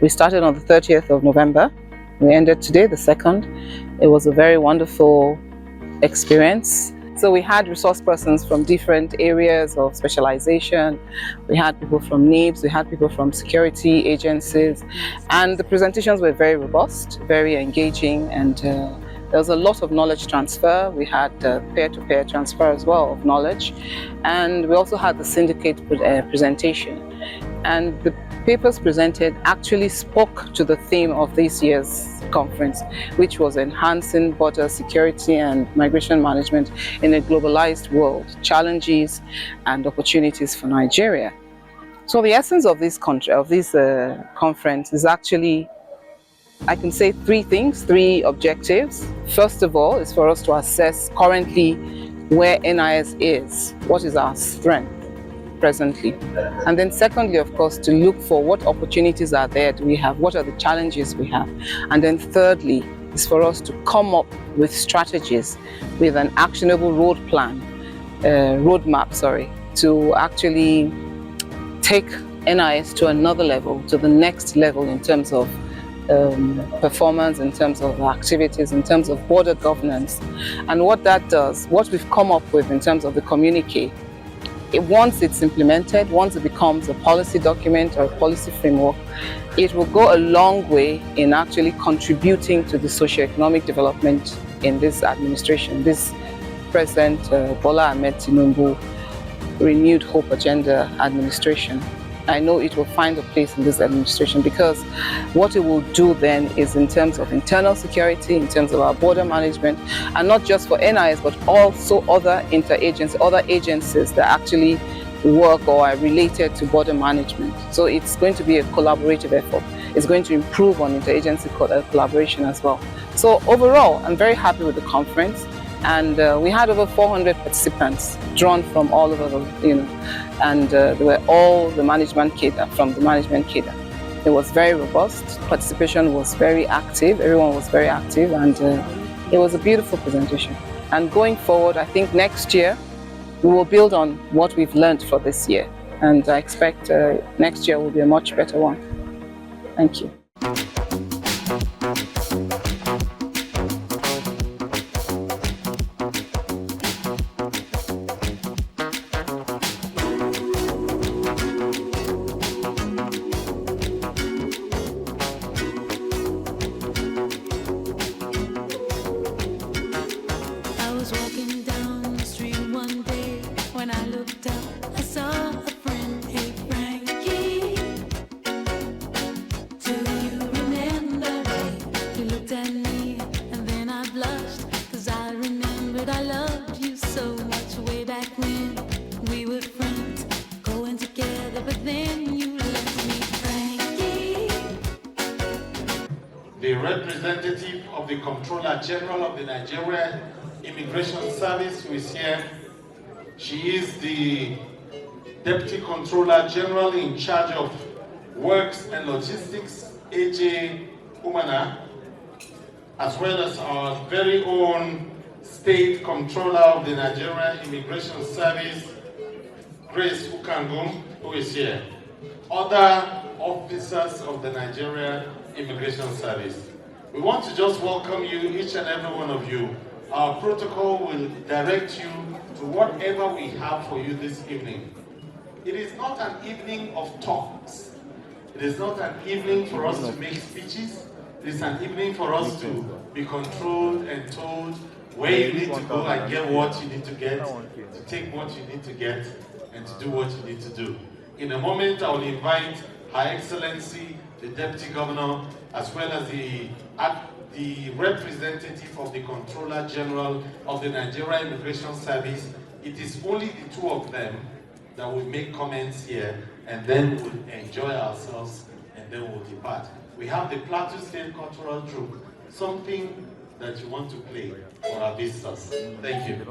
Speaker 1: We started on the 30th of November. We ended today, the 2nd. It was a very wonderful experience. So we had resource persons from different areas of specialization. We had people from NIBS, we had people from security agencies, and the presentations were very robust, very engaging, and there was a lot of knowledge transfer. We had peer-to-peer transfer as well of knowledge, and we also had the Syndicate presentation. And the papers presented actually spoke to the theme of this year's conference, which was enhancing border security and migration management in a globalized world, challenges and opportunities for Nigeria. So the essence of this conference is actually, I can say 3 things, 3 objectives. First of all, is for us to assess currently where NIS is, what is our strength presently. And then secondly, of course, to look for what opportunities are there do we have, what are the challenges we have. And then thirdly, is for us to come up with strategies, with an actionable roadmap, to actually take NIS to another level, to the next level in terms of performance, in terms of activities, in terms of border governance. And what that does, what we've come up with in terms of the communique, once it's implemented, once it becomes a policy document or a policy framework, it will go a long way in actually contributing to the socio-economic development in this administration, this President Bola Ahmed Tinubu Renewed Hope Agenda administration. I know it will find a place in this administration because what it will do then is in terms of internal security, in terms of our border management, and not just for NIS, but also other interagencies, other agencies that actually work or are related to border management. So it's going to be a collaborative effort. It's going to improve on interagency collaboration as well. So overall, I'm very happy with the conference. And we had over 400 participants drawn from all over and they were all the management cadre, from the management cadre. It was very robust, participation was very active, everyone was very active, and it was a beautiful presentation. And going forward, I think next year, we will build on what we've learned for this year. And I expect next year will be a much better one. Thank you.
Speaker 7: The representative of the Comptroller General of the Nigerian Immigration Service who is here. She is the Deputy Comptroller General in charge of Works and Logistics, AJ Umana. as well as our very own State Comptroller of the Nigeria Immigration Service, Grace Ukangum, who is here. Other officers of the Nigeria Immigration Service. We want to just welcome you, each and every one of you. Our protocol will direct you to whatever we have for you this evening. It is not an evening of talks. It is not an evening for us to make speeches. It is an evening for us to be controlled and told where you need to go and get what you need to get, to take what you need to get, and to do what you need to do. In a moment, I will invite Her Excellency, the Deputy Governor, as well as the representative of the Comptroller General of the Nigeria Immigration Service. It is only the two of them that will make comments here, and then we'll enjoy ourselves, and then we'll depart. We have the Plateau State Cultural Troupe, something that you want to play for our visitors. Thank you.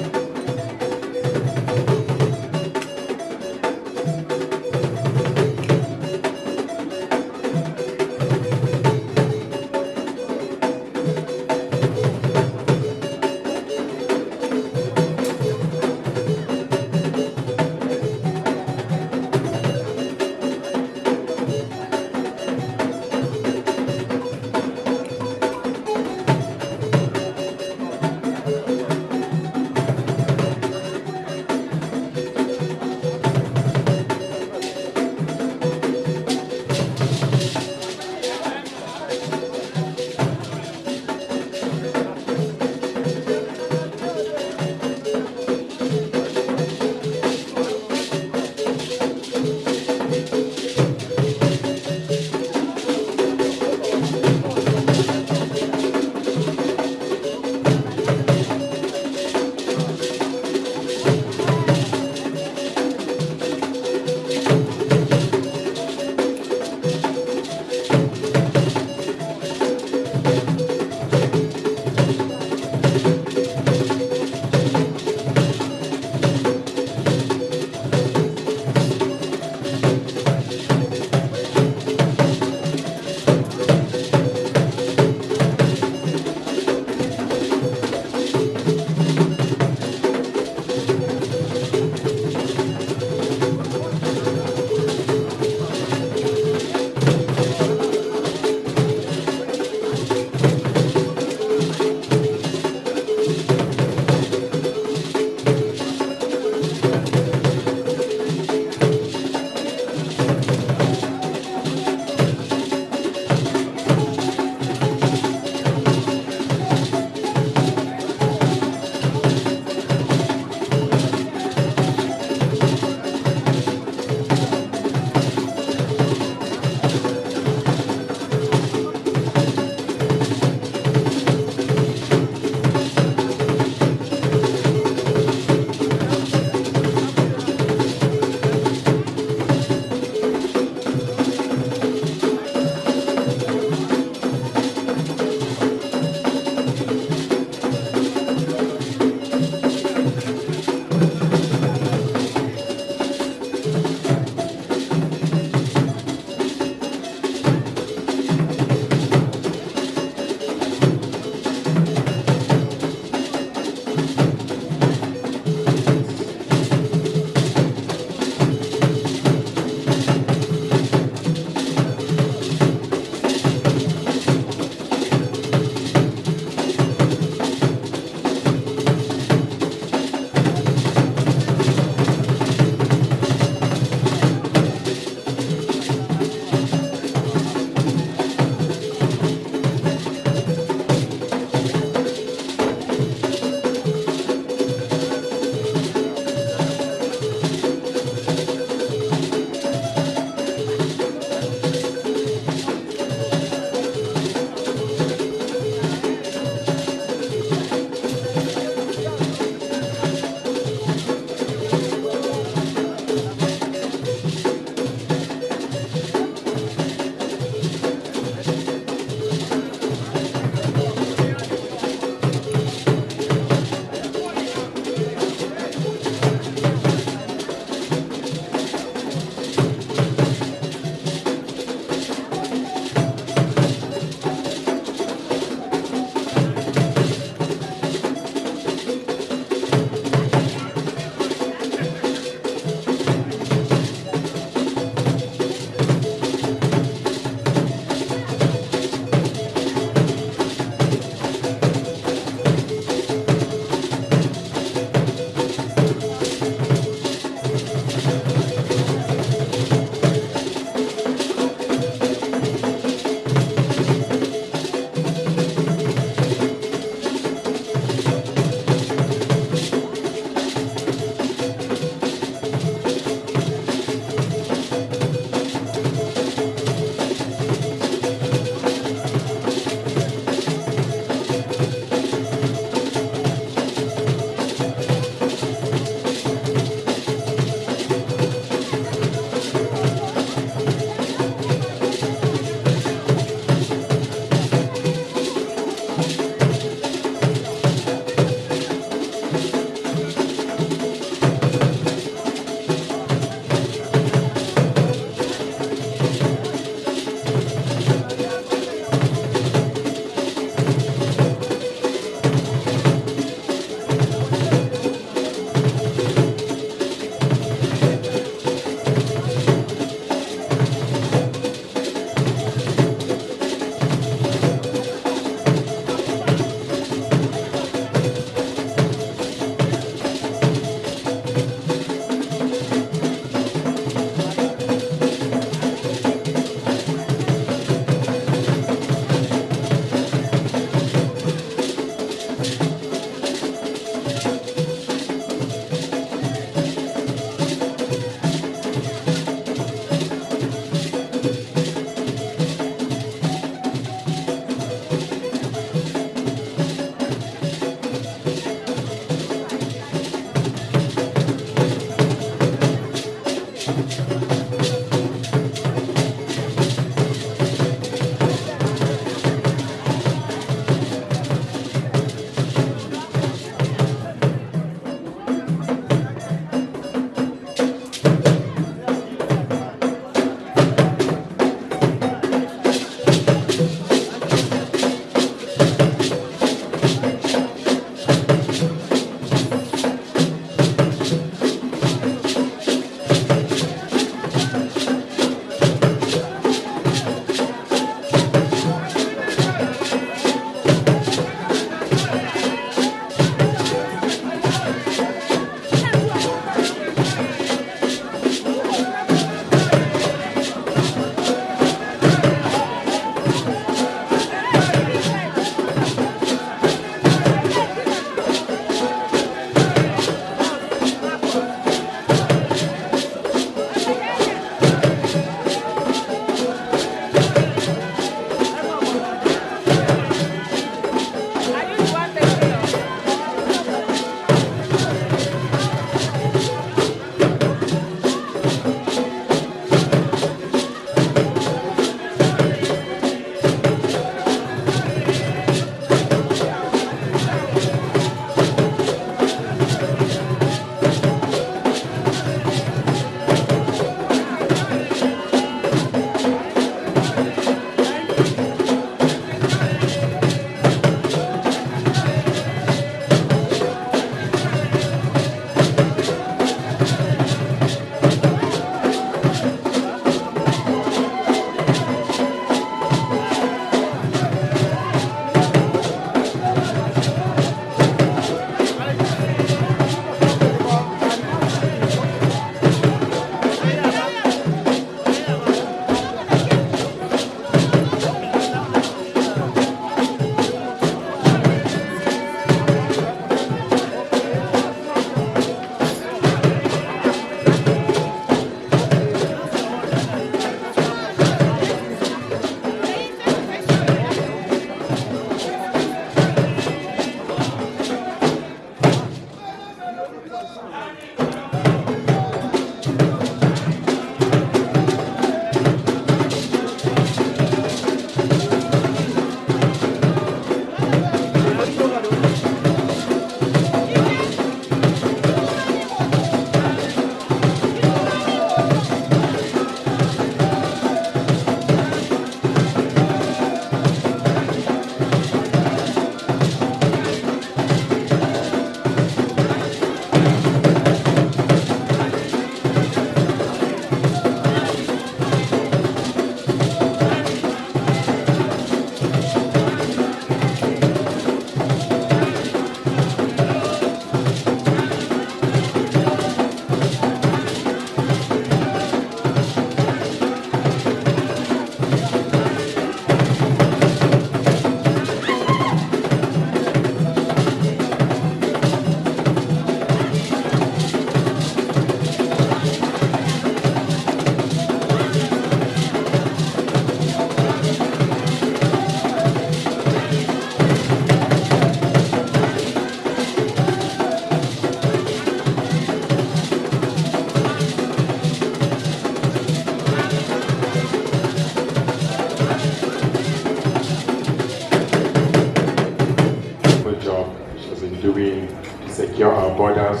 Speaker 8: secure our borders.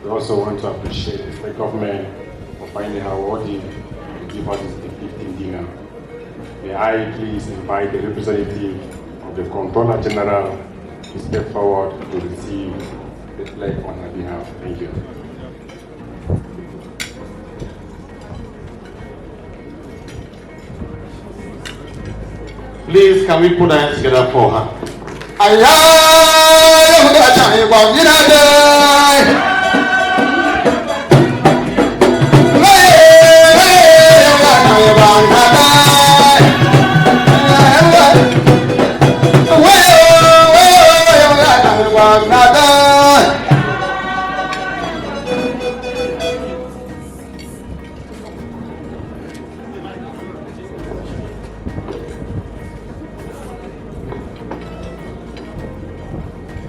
Speaker 8: We also want to appreciate the government for finding her worthy to give us this gifting dinner. May I please invite the representative of the Comptroller General to step forward to receive the flag on her behalf. Thank you.
Speaker 7: Please, can we put our hands together for her?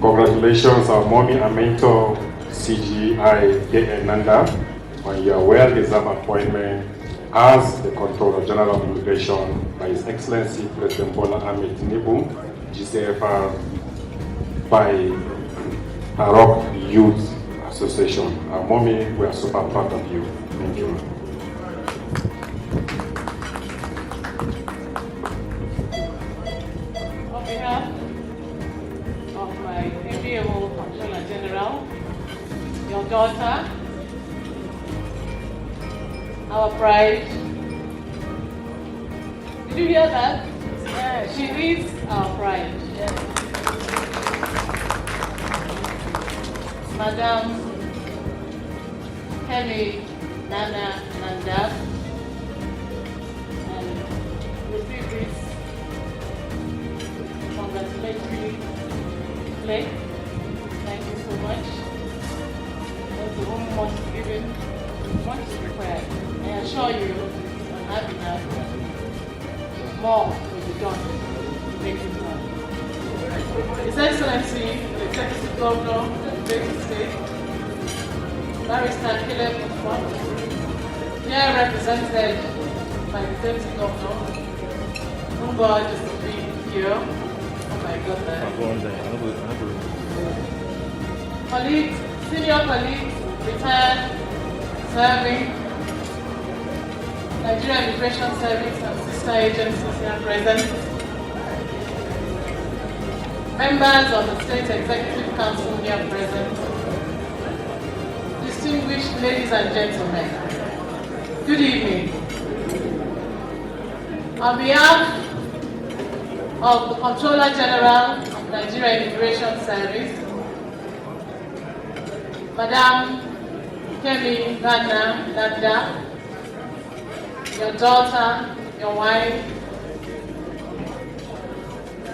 Speaker 8: Congratulations, our mommy and mentor, CGI Nanda. on your well-deserved appointment as the Comptroller General of Immigration by His Excellency President Bola Ahmed Tinubu, GCFR, by Rock Youth Association. Mommy, we are super proud of you. Thank you.
Speaker 10: On behalf of my amiable Comptroller General, your daughter, our pride. Did you hear that? Yeah, she is our pride. Yes. Madam Kemi Nana Nandab, and receive this congratulatory plate. Thank you so much. That's the home much given, much required. I assure you, on our behalf, more will be done to make it happen. His Excellency, the Executive Governor of the Plateau State, Barrister Caleb Mutfwang, here represented by the Deputy Governor, whom God is to be here. Oh my God, colleagues, senior colleagues, retired, serving, Nigerian Immigration Service and sister agencies here present, members of the State Executive Council here present, distinguished ladies and gentlemen, good evening. On behalf of the Comptroller General of Nigerian Immigration Service, Madam Kemi Nana Nanda, your daughter, your wife,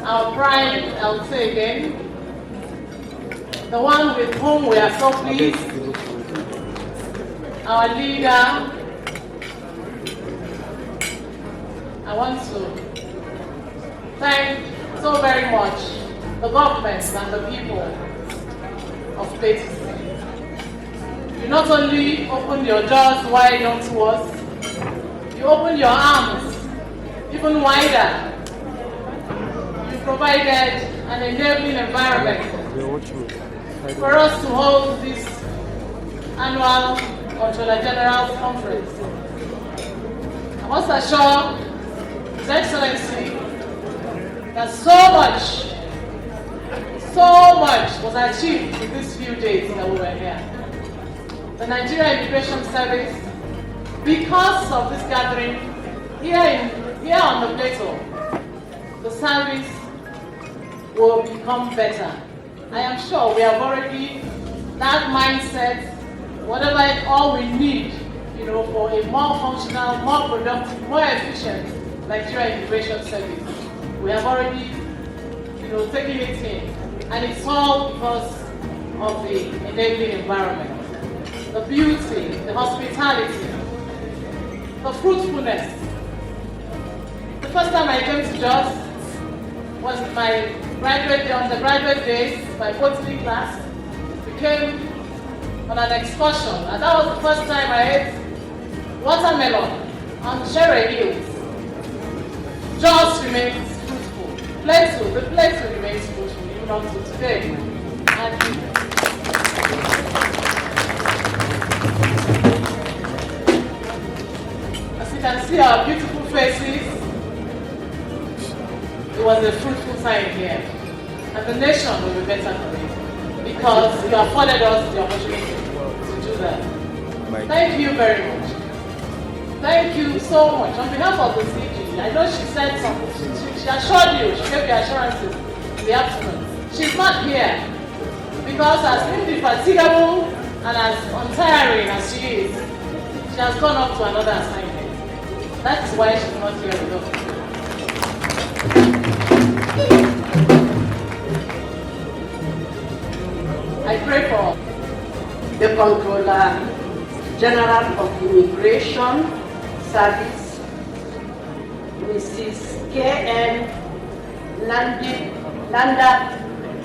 Speaker 10: our pride, I'll say again, the one with whom we are so pleased, our leader. I want to thank so very much the government and the people of Plateau State. You not only opened your doors wide unto us, you opened your arms even wider. You provided an enabling environment for us to hold this annual Comptroller General's Conference. I must assure His Excellency that so much was achieved in these few days that we were here. The Nigerian Immigration Service, because of this gathering here on the plateau, the service will become better. I am sure we have already that mindset, whatever all we need, for a more functional, more productive, more efficient Nigerian Immigration Service. We have already, taken it in, and it's all because of the enabling environment, the beauty, the hospitality, the fruitfulness. The first time I came to Jos was my undergraduate days, my botany class. We came on an excursion, and that was the first time I ate watermelon on Sherry Hills. Jos remains fruitful. The Plateau remains fruitful even up to today. And as you can see our beautiful faces, it was a fruitful time here. And the nation will be better for it, because you afforded us the opportunity to do that. Thank you very much. Thank you so much. On behalf of the CG, I know she said something. She assured you, she gave you assurances in the afternoon. She's not here because as indefatigable and as untiring as she is, she has gone up to another assignment. That is why she's not here with us. I pray for the Comptroller General of Immigration Service, Mrs. K.M. Nanda,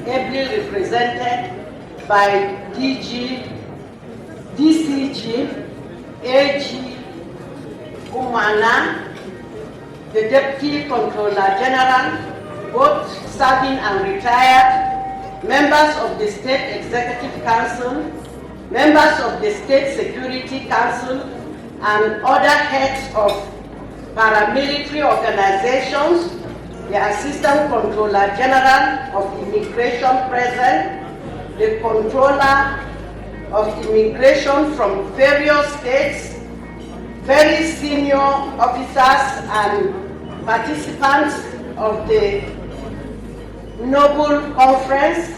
Speaker 10: ably represented by DCG
Speaker 12: AG Umana, the Deputy Comptroller General, both serving and retired, members of the State Executive Council, members of the State Security Council, and other heads of paramilitary organizations, the Assistant Comptroller General of Immigration present, the Comptroller of Immigration from various states, very senior officers and participants of the Noble Conference,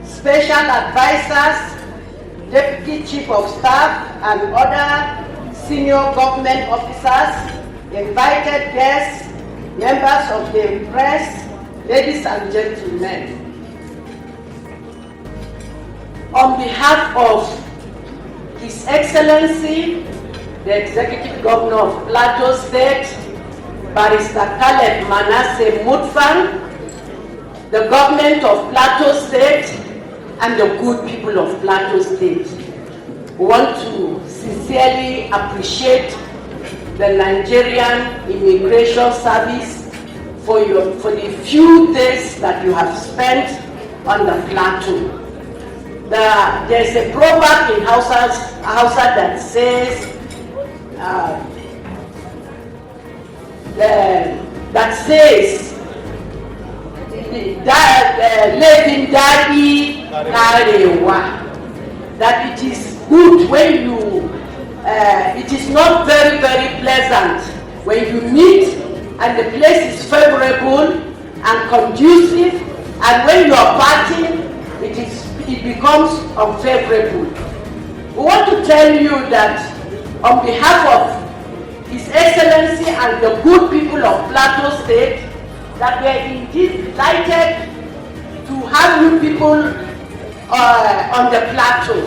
Speaker 12: special advisors, Deputy Chief of Staff and other senior government officers, invited guests, members of the press, ladies and gentlemen. On behalf of His Excellency, the Executive Governor of Plateau State, Barrister Caleb Manasseh Mutfang, the government of Plateau State, and the good people of Plateau State, we want to sincerely appreciate the Nigerian Immigration Service for the few days that you have spent on the plateau. There's a proverb in Hausa that says, Levin Daddy Karewa, that it is good when you, it is not very pleasant when you meet and the place is favorable and conducive, and when you are partying, it becomes unfavorable. We want to tell you that on behalf of His Excellency and the good people of Plateau State, that we are indeed delighted to have you people on the plateau.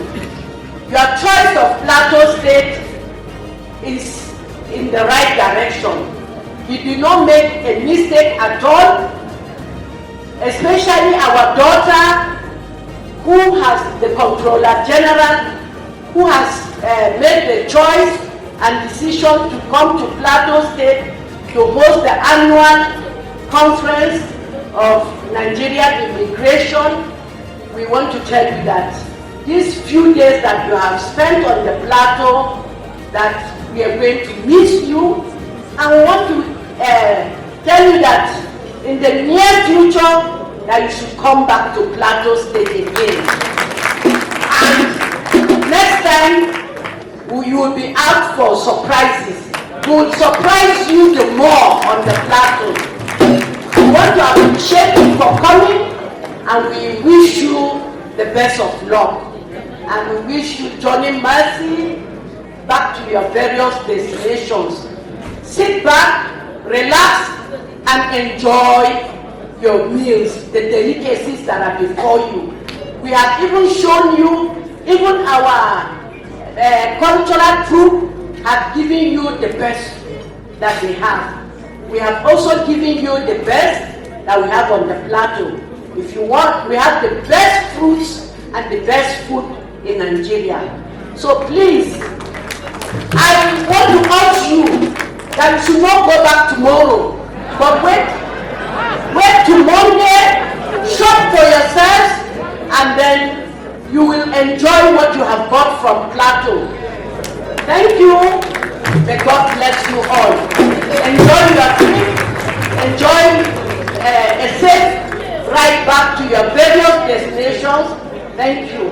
Speaker 12: Your choice of Plateau State is in the right direction. You did not make a mistake at all, especially our daughter, who has the Comptroller General, who has made the choice and decision to come to Plateau State to host the annual conference of Nigerian immigration. We want to tell you that these few days that you have spent on the plateau, that we are going to miss you, and we want to tell you that in the near future that you should come back to Plateau State again. And next time you will be out for surprises. We will surprise you the more on the plateau. We want to appreciate you for coming, and we wish you the best of luck. And we wish you journey mercy back to your various destinations. Sit back, relax, and enjoy your meals, the delicacies that are before you. We have even shown you, even our cultural troupe have given you the best that they have. We have also given you the best that we have on the plateau. If you want, we have the best fruits and the best food in Nigeria. So please, I want to urge you that you should not go back tomorrow, but wait till Monday, shop for yourselves, and then you will enjoy what you have got from Plateau. Thank you. May God bless you all. Enjoy your trip. Enjoy a safe ride back to your various destinations. Thank you.